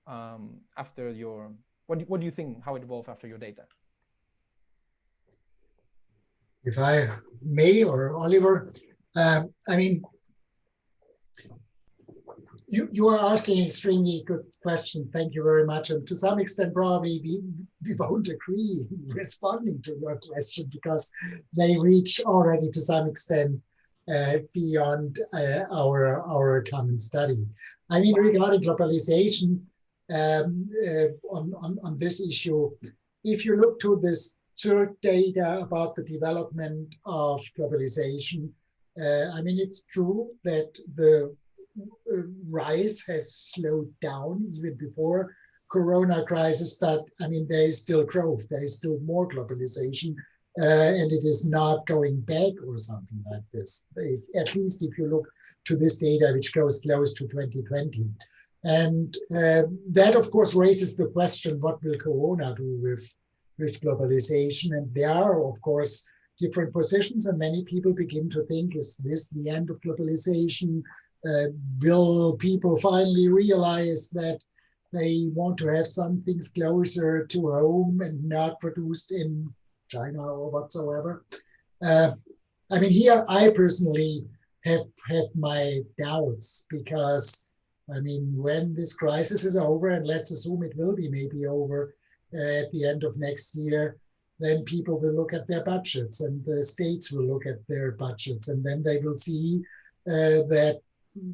after your, what do you think, how it evolved after your data? If I may, or Oliver, I mean, you are asking an extremely good question. Thank you very much. And to some extent, probably we won't agree in responding to your question, because they reach already to some extent beyond our common study. I mean, regarding globalization, on this issue, if you look to this Zürn data about the development of globalization, I mean, it's true that the rise has slowed down even before Corona crisis, but I mean, there is still growth, there is still more globalization, and it is not going back or something like this, at least if you look to this data, which goes close to 2020. And that, of course, raises the question, what will Corona do with globalization? And there are, of course, different positions, and many people begin to think, is this the end of globalization? Will people finally realize that they want to have some things closer to home and not produced in China or whatsoever? I mean, here I personally have my doubts, because I mean, when this crisis is over, and let's assume it will be maybe over at the end of next year, then people will look at their budgets, and the states will look at their budgets, and then they will see that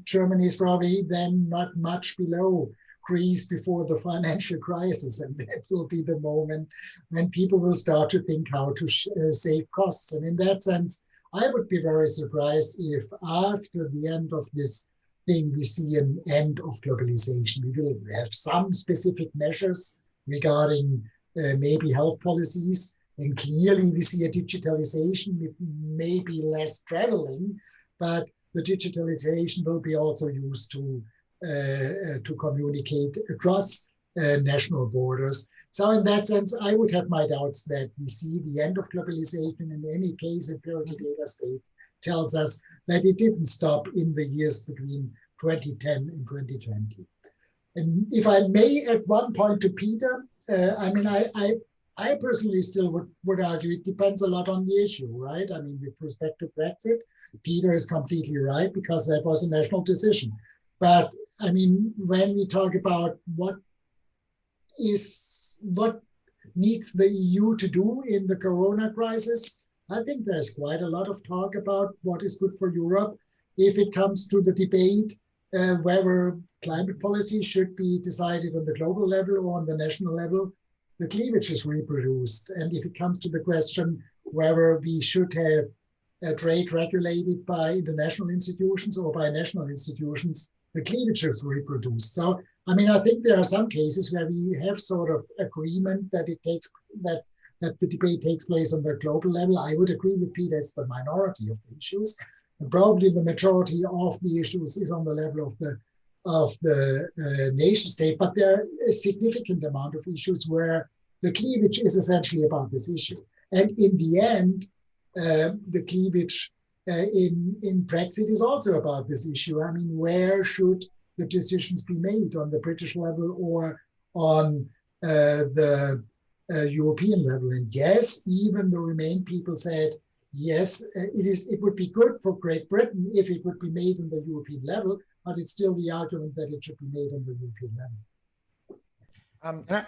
Germany is probably then not much below Greece before the financial crisis, and that will be the moment when people will start to think how to save costs. And in that sense, I would be very surprised if after the end of this thing we see an end of globalization. We will have some specific measures regarding maybe health policies. And clearly we see a digitalization with maybe less traveling, but the digitalization will be also used to communicate across national borders. So in that sense, I would have my doubts that we see the end of globalization. In any case, empirical data state tells us that it didn't stop in the years between 2010 and 2020. And if I may add one point to Peter, I mean, I personally still would argue it depends a lot on the issue, right? I mean, with respect to Brexit, Peter is completely right because that was a national decision. But I mean, when we talk about what needs the EU to do in the corona crisis, I think there's quite a lot of talk about what is good for Europe. If it comes to the debate whether climate policy should be decided on the global level or on the national level, the cleavage is reproduced. And if it comes to the question whether we should have trade regulated by international institutions or by national institutions, the cleavage is reproduced. So, I mean, I think there are some cases where we have sort of agreement that that the debate takes place on the global level. I would agree with Peter, it's the minority of the issues. And probably the majority of the issues is on the level of the nation state, but there are a significant amount of issues where the cleavage is essentially about this issue. And in the end, the cleavage in Brexit is also about this issue. I mean, where should the decisions be made, on the British level or on the European level? And yes, even the Remain people said, yes, it would be good for Great Britain if it would be made on the European level, but it's still the argument that it should be made on the European level.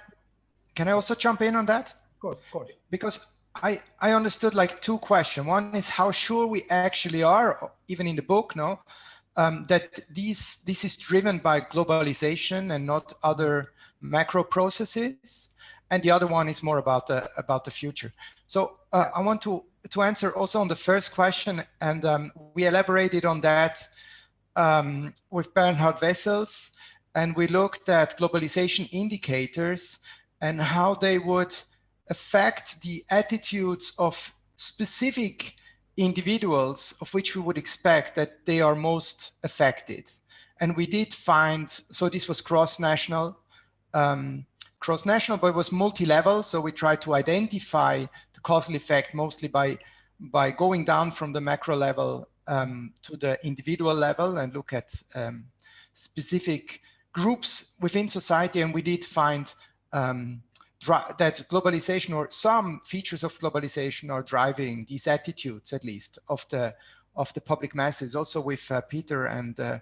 Can I also jump in on that? Of course. Because I understood like two questions. One is how sure we actually are, even in the book, that this is driven by globalization and not other macro processes. And the other one is more about the future. So I want to answer also on the first question, and we elaborated on that with Bernhard Wessels, and we looked at globalization indicators and how they would affect the attitudes of specific individuals of which we would expect that they are most affected. And we did find, so this was cross-national, but it was multi-level. So we tried to identify the causal effect mostly by going down from the macro level to the individual level and look at specific groups within society. And we did find that globalization, or some features of globalization, are driving these attitudes, at least of the public masses. Also with Peter and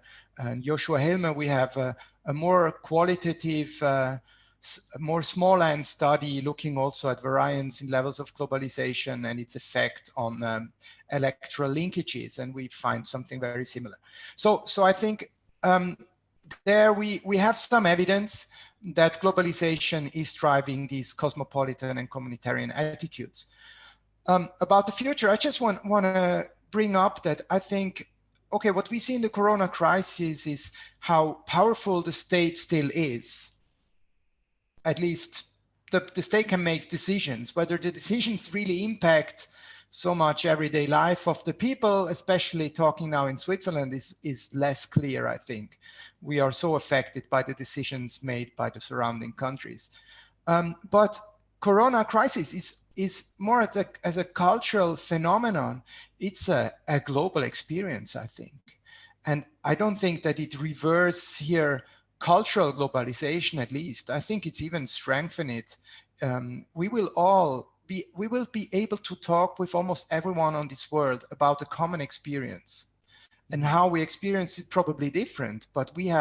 Joshua Helmer, we have a more qualitative, more small end study looking also at variance in levels of globalization and its effect on electoral linkages, and we find something very similar. So I think there we have some evidence that globalization is driving these cosmopolitan and communitarian attitudes. About the future, I just want to bring up that I think, okay, what we see in the corona crisis is how powerful the state still is. At least the state can make decisions. Whether the decisions really impact so much everyday life of the people, especially talking now in Switzerland, is less clear, I think. We are so affected by the decisions made by the surrounding countries. But corona crisis is more as a cultural phenomenon. It's a global experience, I think. And I don't think that it reverses here cultural globalization, at least. I think it's even strengthened it. We will be able to talk with almost everyone on this world about a common experience, and how we experience it probably different, but we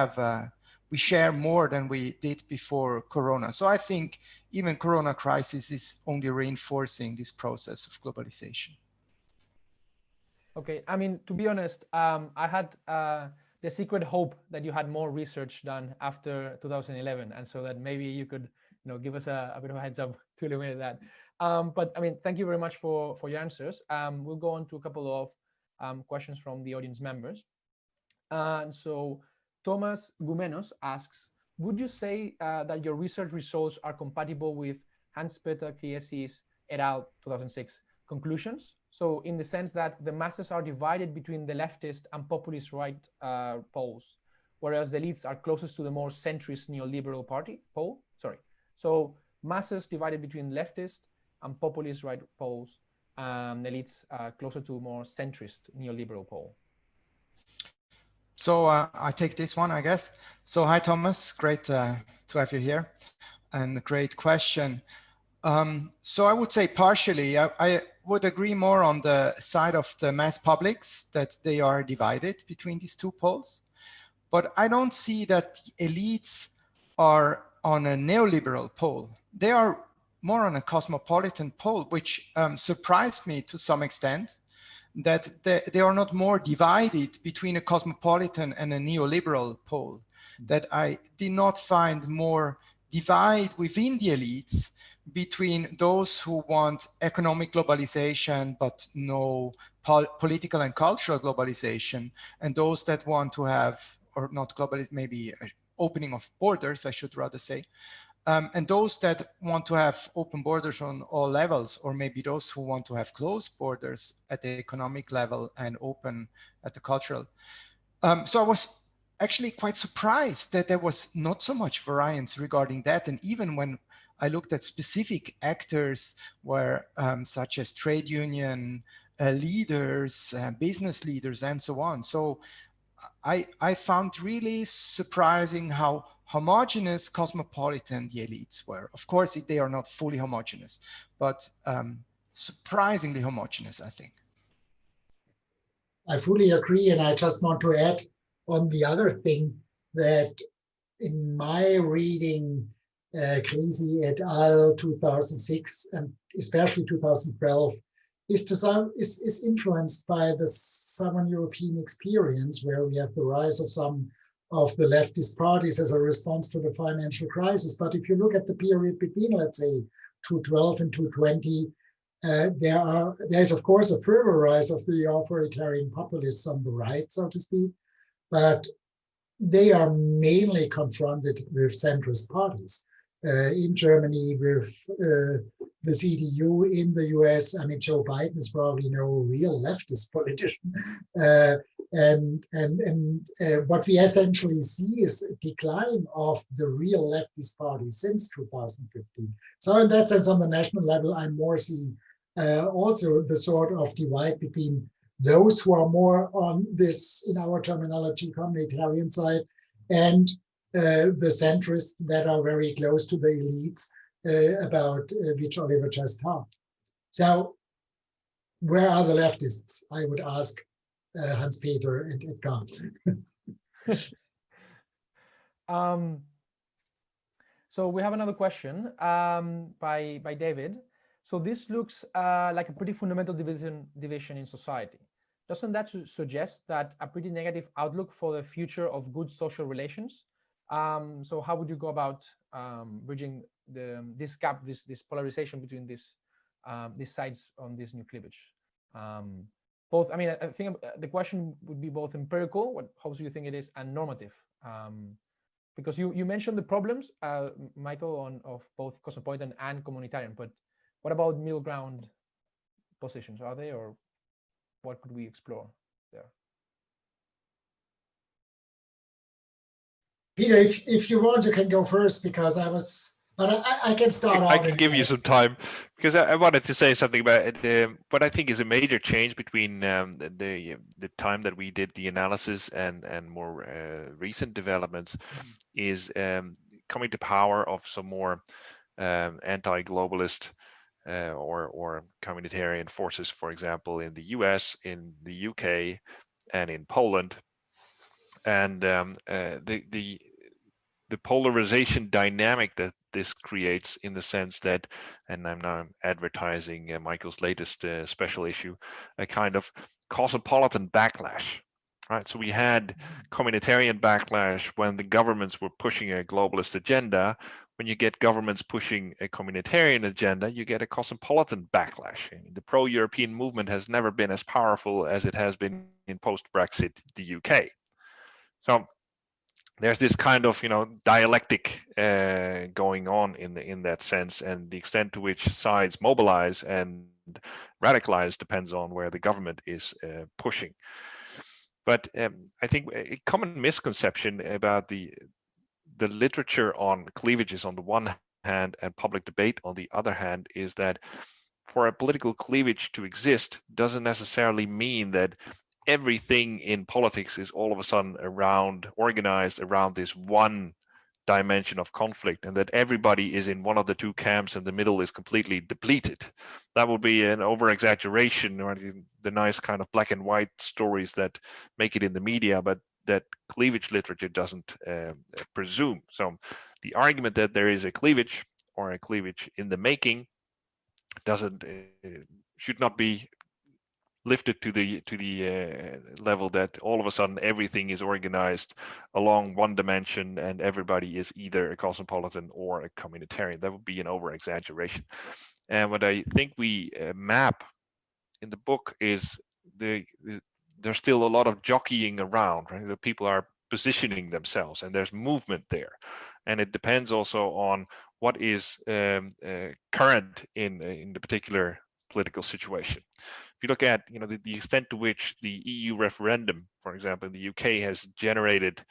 share more than we did before Corona. So I think even Corona crisis is only reinforcing this process of globalization. Okay, I mean, to be honest, I had the secret hope that you had more research done after 2011, and so that maybe you could, give us a bit of a heads up to eliminate that. But I mean, thank you very much for your answers. We'll go on to a couple of questions from the audience members. And so Thomas Gumenos asks, would you say that your research results are compatible with Hans-Peter Kriessis et al. 2006 conclusions. So in the sense that the masses are divided between the leftist and populist right poles, whereas the elites are closest to the more centrist neoliberal party pole. So masses divided between leftist and populist right poles, elites closer to more centrist neoliberal pole. So I take this one, I guess. So hi, Thomas. Great to have you here, and a great question. So I would say partially, I would agree more on the side of the mass publics that they are divided between these two poles. But I don't see that the elites are on a neoliberal pole. They are more on a cosmopolitan pole, which surprised me to some extent, that they are not more divided between a cosmopolitan and a neoliberal pole, that I did not find more divide within the elites between those who want economic globalization but no political and cultural globalization, and those that want to have, or not global, maybe opening of borders, I should rather say, and those that want to have open borders on all levels, or maybe those who want to have closed borders at the economic level and open at the cultural. So I was actually quite surprised that there was not so much variance regarding that. And even when I looked at specific actors where such as trade union leaders, business leaders, and so on. So I found really surprising how homogeneous cosmopolitan the elites were. Of course, they are not fully homogeneous, but surprisingly homogeneous, I think. I fully agree. And I just want to add on the other thing that in my reading, Krisi et al. 2006 and especially 2012 is influenced by the Southern European experience, where we have the rise of some of the leftist parties as a response to the financial crisis. But if you look at the period between, let's say, 2012 and 2020, there's of course a further rise of the authoritarian populists on the right, so to speak, but they are mainly confronted with centrist parties. In Germany with the CDU, in the US, I mean, Joe Biden is probably no real leftist politician. And what we essentially see is a decline of the real leftist party since 2015. So in that sense, on the national level, I more see also the sort of divide between those who are more on this, in our terminology, communitarian side, and the centrists that are very close to the elites, about which Oliver just talked. So where are the leftists? I would ask Hans-Peter and Edgar. So we have another question by David. So this looks like a pretty fundamental division in society. Doesn't that suggest that a pretty negative outlook for the future of good social relations? So how would you go about bridging this gap, this polarization between these sides on this new cleavage? Both, I mean, I think the question would be both empirical, how do you think it is, and normative. Because you mentioned the problems, Michael, of both cosmopolitan and communitarian, but what about middle ground positions? Are they, or what could we explore there? Peter, if you want, you can go first, because but I can start out. I can give you some time, because I wanted to say something about what I think is a major change between the time that we did the analysis and more recent developments is coming to power of some more anti-globalist or communitarian forces, for example, in the US, in the UK, and in Poland. And the polarization dynamic that this creates, in the sense that, and I'm now advertising Michael's latest special issue, a kind of cosmopolitan backlash, right? So we had communitarian backlash when the governments were pushing a globalist agenda. When you get governments pushing a communitarian agenda, you get a cosmopolitan backlash. The pro-European movement has never been as powerful as it has been in post-Brexit, the UK. So there's this kind of dialectic going on in that sense, and the extent to which sides mobilize and radicalize depends on where the government is pushing. But I think a common misconception about the literature on cleavages on the one hand and public debate on the other hand is that for a political cleavage to exist doesn't necessarily mean that everything in politics is all of a sudden organized around this one dimension of conflict, and that everybody is in one of the two camps and the middle is completely depleted. That would be an over-exaggeration, or the nice kind of black and white stories that make it in the media, but that cleavage literature doesn't presume. So the argument that there is a cleavage or a cleavage in the making should not be lifted to the level that all of a sudden everything is organized along one dimension and everybody is either a cosmopolitan or a communitarian. That would be an over-exaggeration. And what I think we map in the book is there's still a lot of jockeying around, right? The people are positioning themselves and there's movement there. And it depends also on what is current in the particular political situation. If you look at the extent to which the EU referendum, for example, in the UK has generated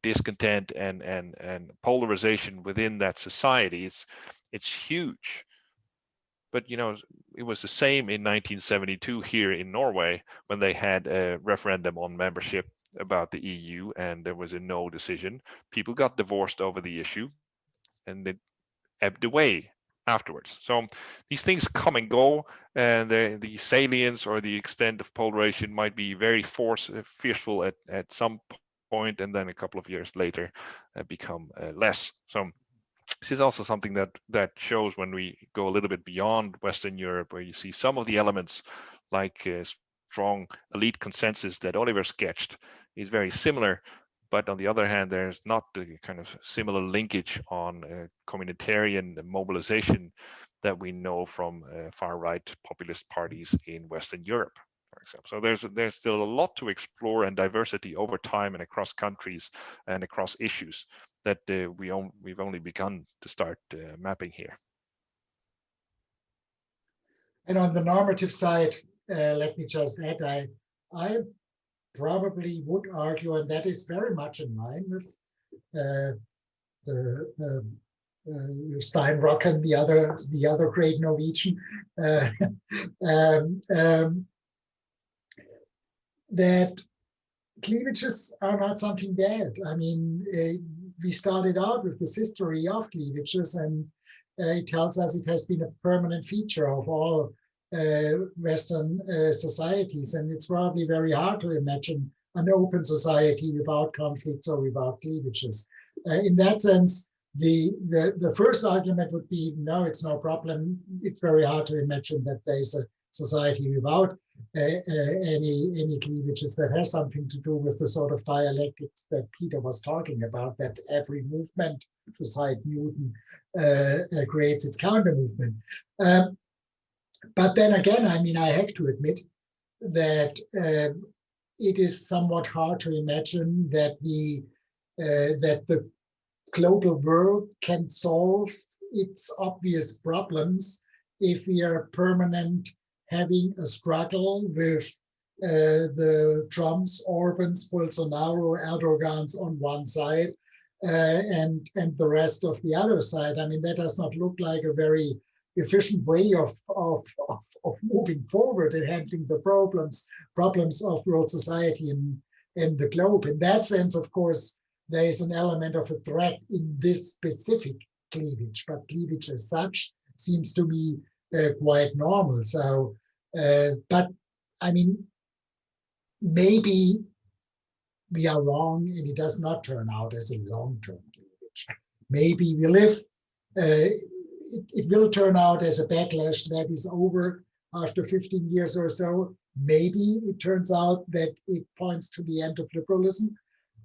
discontent and polarization within that society, it's huge. But it was the same in 1972 here in Norway when they had a referendum on membership about the EU and there was a no decision. People got divorced over the issue and it ebbed away afterwards. So these things come and go, and the salience or the extent of polarization might be very fierceful at some point, and then a couple of years later become less. So this is also something that shows when we go a little bit beyond Western Europe, where you see some of the elements like strong elite consensus that Oliver sketched is very similar. But on the other hand, there's not the kind of similar linkage on communitarian mobilization that we know from far-right populist parties in Western Europe, for example. So there's still a lot to explore and diversity over time and across countries and across issues that we've only begun to start mapping here. And on the normative side, let me just add, I probably would argue, and that is very much in line with Steinrock and the other great Norwegian, that cleavages are not something bad. I mean, we started out with this history of cleavages, and it tells us it has been a permanent feature of all Western societies, and it's probably very hard to imagine an open society without conflicts or without cleavages. In that sense, the first argument would be, no, it's no problem. It's very hard to imagine that there is a society without any cleavages. That has something to do with the sort of dialectics that Peter was talking about, that every movement, to cite Newton, creates its counter movement. But then again, I mean, I have to admit that it is somewhat hard to imagine that that the global world can solve its obvious problems if we are permanent having a struggle with the Trumps, Orbans, Bolsonaro, Erdogans on one side and the rest of the other side. I mean, that does not look like a very efficient way of moving forward and handling the problems of world society and the globe. In that sense, of course, there is an element of a threat in this specific cleavage, but cleavage as such seems to be quite normal. So, but I mean, maybe we are wrong and it does not turn out as a long-term cleavage. Maybe we live, it will turn out as a backlash that is over after 15 years or so. Maybe it turns out that it points to the end of liberalism,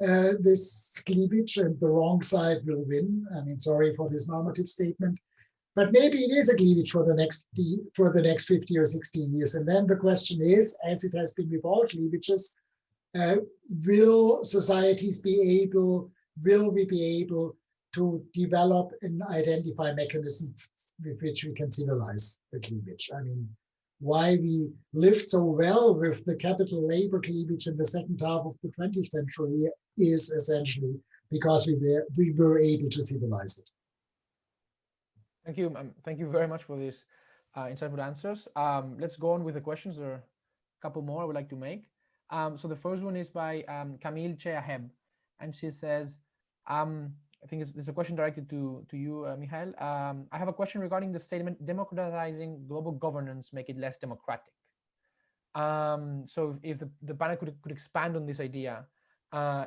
this cleavage, and the wrong side will win. I mean, sorry for this normative statement, but maybe it is a cleavage for the next 50 or 16 years. And then the question is, as it has been with all cleavages, will societies be able, will we be able to develop and identify mechanisms with which we can civilize the cleavage? I mean, why we lived so well with the capital labor cleavage in the second half of the 20th century is essentially because we were able to civilize it. Thank you very much for these insightful answers. Let's go on with the questions. There are a couple more I would like to make. So the first one is by Camille Cheaheb, and she says, I think it's a question directed to you, Michael. I have a question regarding the statement, democratizing global governance make it less democratic. So if the panel could expand on this idea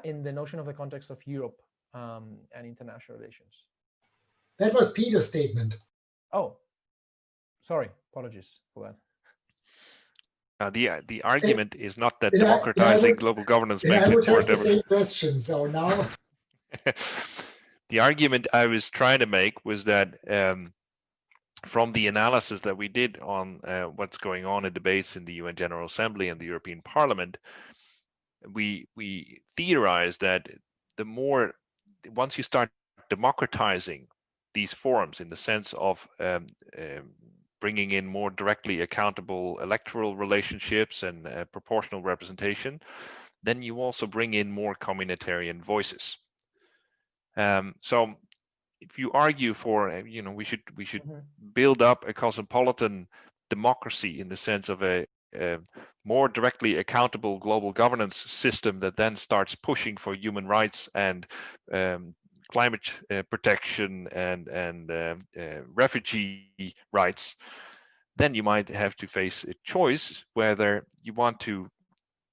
in the notion of the context of Europe and international relations. That was Peter's statement. Oh, sorry, apologies for that. The argument is not that democratizing global governance makes it more democratic. The same question, so now. The argument I was trying to make was that from the analysis that we did on what's going on in debates in the UN General Assembly and the European Parliament, we theorized that once you start democratizing these forums in the sense of bringing in more directly accountable electoral relationships and proportional representation, then you also bring in more communitarian voices. So if you argue for, we should build up a cosmopolitan democracy in the sense of a more directly accountable global governance system that then starts pushing for human rights and climate protection and refugee rights, then you might have to face a choice whether you want to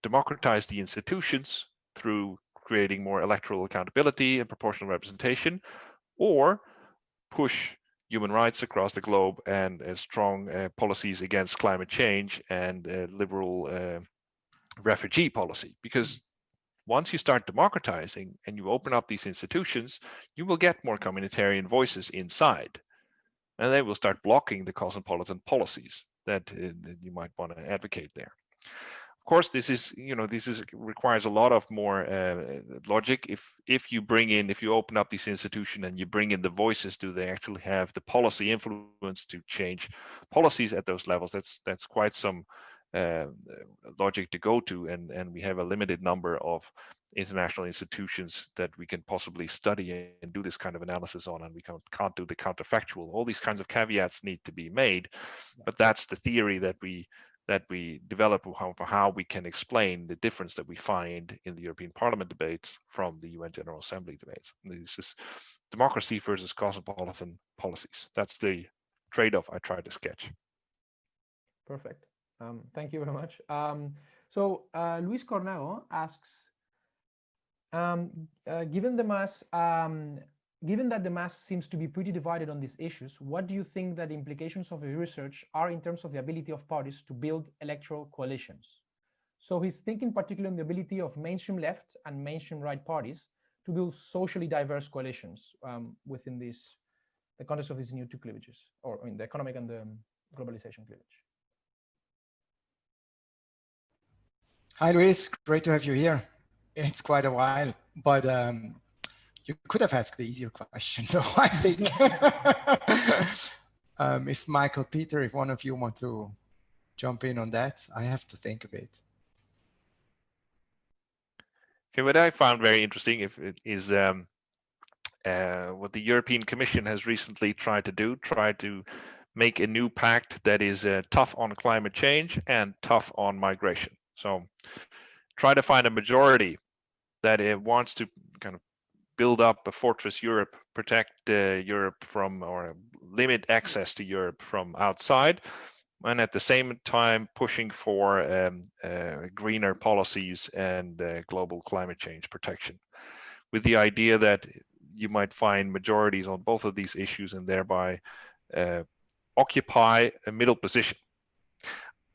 democratize the institutions through creating more electoral accountability and proportional representation, or push human rights across the globe and strong policies against climate change and liberal refugee policy. Because once you start democratizing and you open up these institutions, you will get more communitarian voices inside, and they will start blocking the cosmopolitan policies that you might want to advocate there. Of course, this requires a lot of more logic. If you open up this institution and you bring in the voices, do they actually have the policy influence to change policies at those levels? That's quite some logic to go to, and we have a limited number of international institutions that we can possibly study and do this kind of analysis on, and we can't do the counterfactual. All these kinds of caveats need to be made, but that's the theory that we develop for how we can explain the difference that we find in the European Parliament debates from the UN General Assembly debates. This is democracy versus cosmopolitan policies. That's the trade-off I tried to sketch. Perfect. Thank you very much. So Luis Cornago asks, given that the mass seems to be pretty divided on these issues, what do you think that the implications of your research are in terms of the ability of parties to build electoral coalitions? So he's thinking particularly on the ability of mainstream left and mainstream right parties to build socially diverse coalitions within the context of these new two cleavages, or the economic and the globalization cleavage. Hi, Luis. Great to have you here. It's quite a while, but you could have asked the easier question, though, I think. If Michael, Peter, if one of you want to jump in on that, I have to think a bit. Okay, what I found very interesting is what the European Commission has recently tried to make a new pact that is tough on climate change and tough on migration. So try to find a majority that wants to kind of build up a fortress Europe, protect Europe from, or limit access to Europe from outside, and at the same time pushing for greener policies and global climate change protection, with the idea that you might find majorities on both of these issues and thereby occupy a middle position.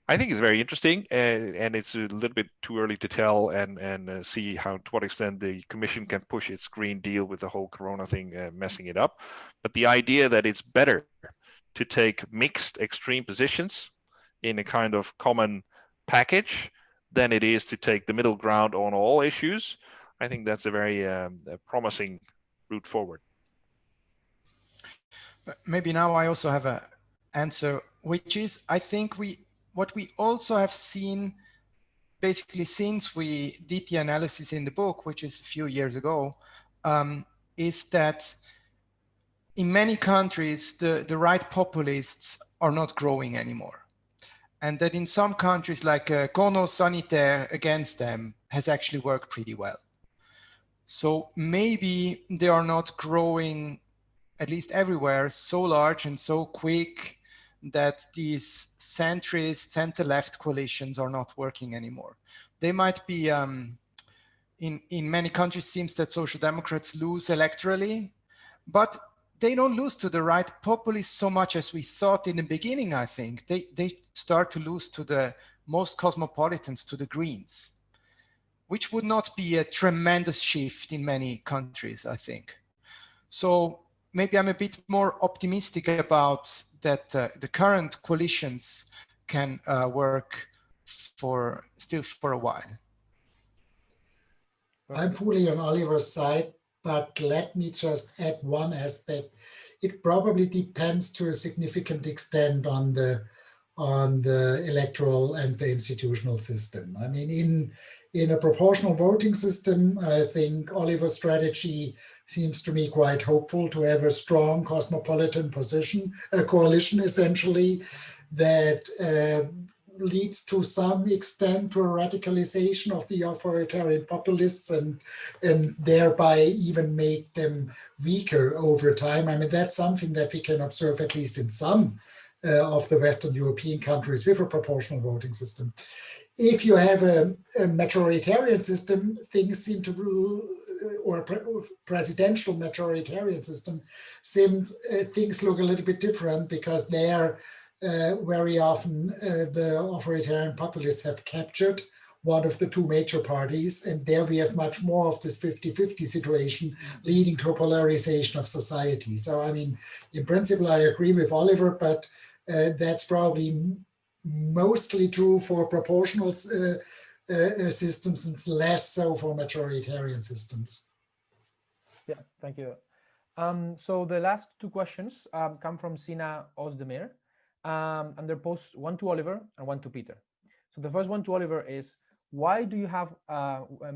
I think it's very interesting, and it's a little bit too early to tell and see to what extent the Commission can push its Green Deal with the whole Corona thing messing it up. But the idea that it's better to take mixed extreme positions in a kind of common package than it is to take the middle ground on all issues. I think that's a very promising route forward. Maybe now I also have an answer, which is, I think what we also have seen basically since we did the analysis in the book, which is a few years ago, is that in many countries, the right populists are not growing anymore. And that in some countries like Cordon Sanitaire against them has actually worked pretty well. So maybe they are not growing, at least everywhere, so large and so quick that these centrist, center-left coalitions are not working anymore. They might be, in many countries, seems that social democrats lose electorally, but they don't lose to the right populists so much as we thought in the beginning, I think. They start to lose to the most cosmopolitans, to the Greens, which would not be a tremendous shift in many countries, I think. So maybe I'm a bit more optimistic about that the current coalitions can work still for a while. I'm fully on Oliver's side, but let me just add one aspect. It probably depends to a significant extent on the electoral and the institutional system. I mean, in a proportional voting system, I think Oliver's strategy seems to me quite hopeful, to have a strong cosmopolitan position, a coalition essentially, that leads to some extent to a radicalization of the authoritarian populists and thereby even make them weaker over time. I mean, that's something that we can observe at least in some of the Western European countries with a proportional voting system. If you have a majoritarian system, things seem to, or a presidential majoritarian system, things look a little bit different, because there very often the authoritarian populists have captured one of the two major parties, and there we have much more of this 50-50 situation leading to a polarization of society. So, I mean, in principle, I agree with Oliver, but that's probably mostly true for proportional systems and less so for majoritarian systems. Yeah, thank you. So the last two questions come from Sina Ozdemir, and they're posed, one to Oliver and one to Pieter. So the first one to Oliver is, why do you have,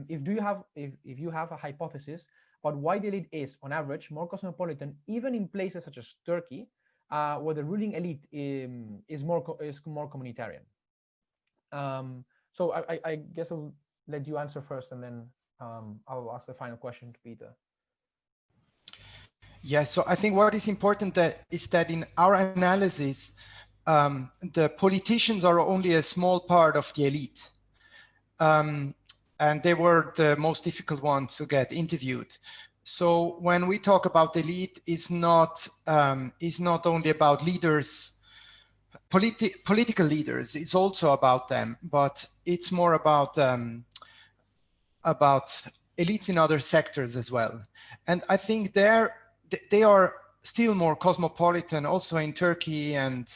if you have a hypothesis about why the elite is, on average, more cosmopolitan, even in places such as Turkey, where the ruling elite is more communitarian? So I guess I'll let you answer first, and then I'll ask the final question to Pieter. Yeah, so I think what is important is that in our analysis, the politicians are only a small part of the elite. And they were the most difficult ones to get interviewed. So when we talk about elite, it's not only about leaders, political leaders, it's also about them, but it's more about elites in other sectors as well. And I think they are still more cosmopolitan, also in Turkey and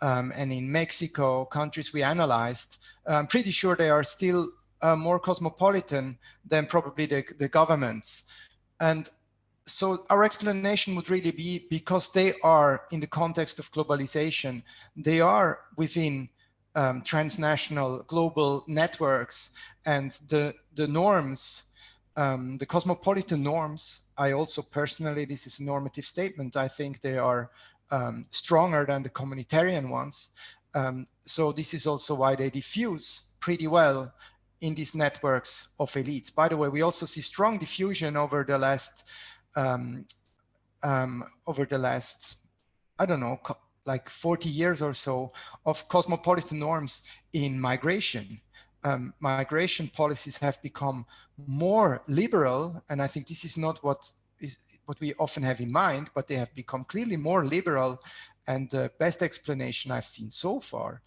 in Mexico, countries we analyzed. I'm pretty sure they are still more cosmopolitan than probably the governments. And so our explanation would really be because they are, in the context of globalization, they are within transnational global networks, and the norms, the cosmopolitan norms, I also personally, this is a normative statement, I think they are stronger than the communitarian ones. So this is also why they diffuse pretty well in these networks of elites. By the way, we also see strong diffusion over the last, I don't know, like 40 years or so, of cosmopolitan norms in migration. Migration policies have become more liberal, and I think this is not what we often have in mind, but they have become clearly more liberal. And the best explanation I've seen so far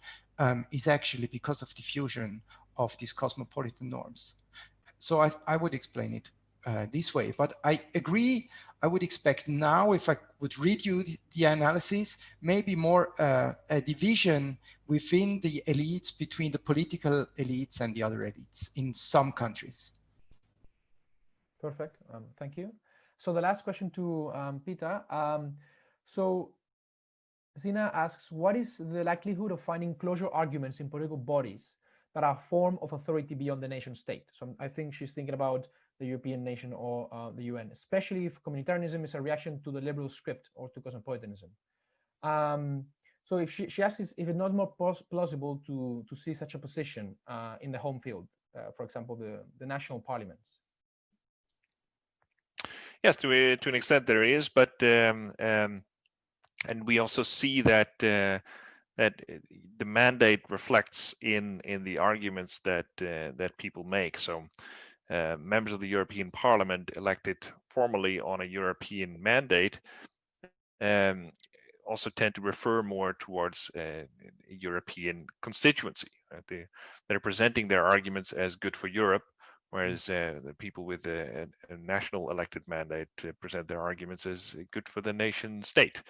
is actually because of diffusion of these cosmopolitan norms. So I would explain it this way. But I agree, I would expect now, if I would read you the analysis, maybe more a division within the elites, between the political elites and the other elites in some countries. Perfect, thank you. So the last question to Pieter. So Zina asks, what is the likelihood of finding closure arguments in political bodies that are a form of authority beyond the nation state? So I think she's thinking about the European nation or the UN, especially if communitarianism is a reaction to the liberal script or to cosmopolitanism. So if she asks if it's not more plausible to see such a position in the home field, for example, the national parliaments. Yes, to an extent there is, but and we also see that that the mandate reflects in the arguments that that people make. So members of the European Parliament elected formally on a European mandate also tend to refer more towards European constituency. Right? They're presenting their arguments as good for Europe, whereas the people with a national elected mandate present their arguments as good for the nation state.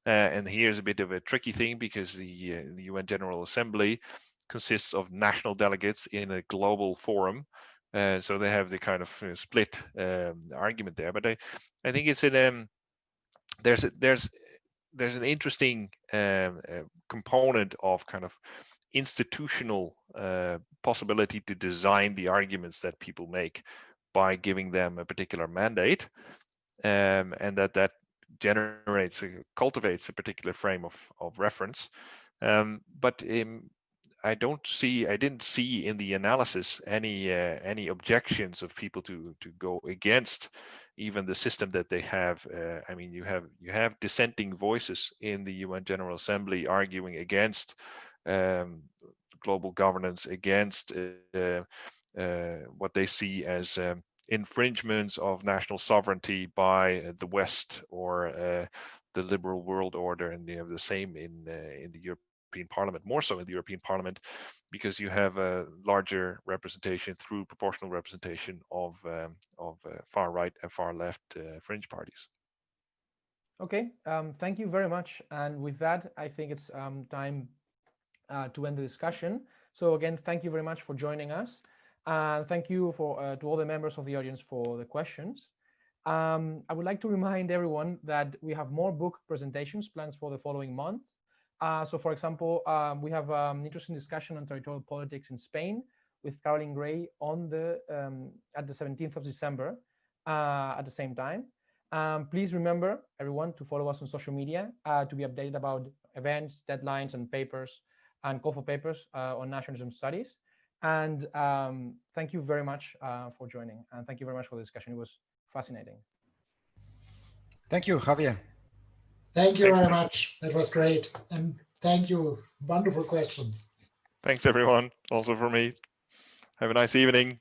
And here's a bit of a tricky thing, because the UN General Assembly consists of national delegates in a global forum. So they have the kind of split argument there. But I think it's there's an interesting component of kind of institutional possibility to design the arguments that people make by giving them a particular mandate, and that cultivates a particular frame of reference. But I didn't see in the analysis any objections of people to go against even the system that they have. I mean, you have dissenting voices in the UN General Assembly arguing against global governance, against what they see as infringements of national sovereignty by the West or the liberal world order, and they have the same in the European Parliament, more so in the European Parliament, because you have a larger representation through proportional representation of far right and far left fringe parties. Okay, thank you very much. And with that, I think it's time to end the discussion. So again, thank you very much for joining us. And thank you to all the members of the audience for the questions. I would like to remind everyone that we have more book presentations planned for the following month. So for example, we have an interesting discussion on territorial politics in Spain with Caroline Gray on at the 17th of December at the same time. Please remember, everyone, to follow us on social media to be updated about events, deadlines, and papers, and call for papers on nationalism studies. And thank you very much for joining. And thank you very much for the discussion. It was fascinating. Thank you, Javier. Thank you very much. That was great. And thank you. Wonderful questions. Thanks, everyone. Also for me. Have a nice evening.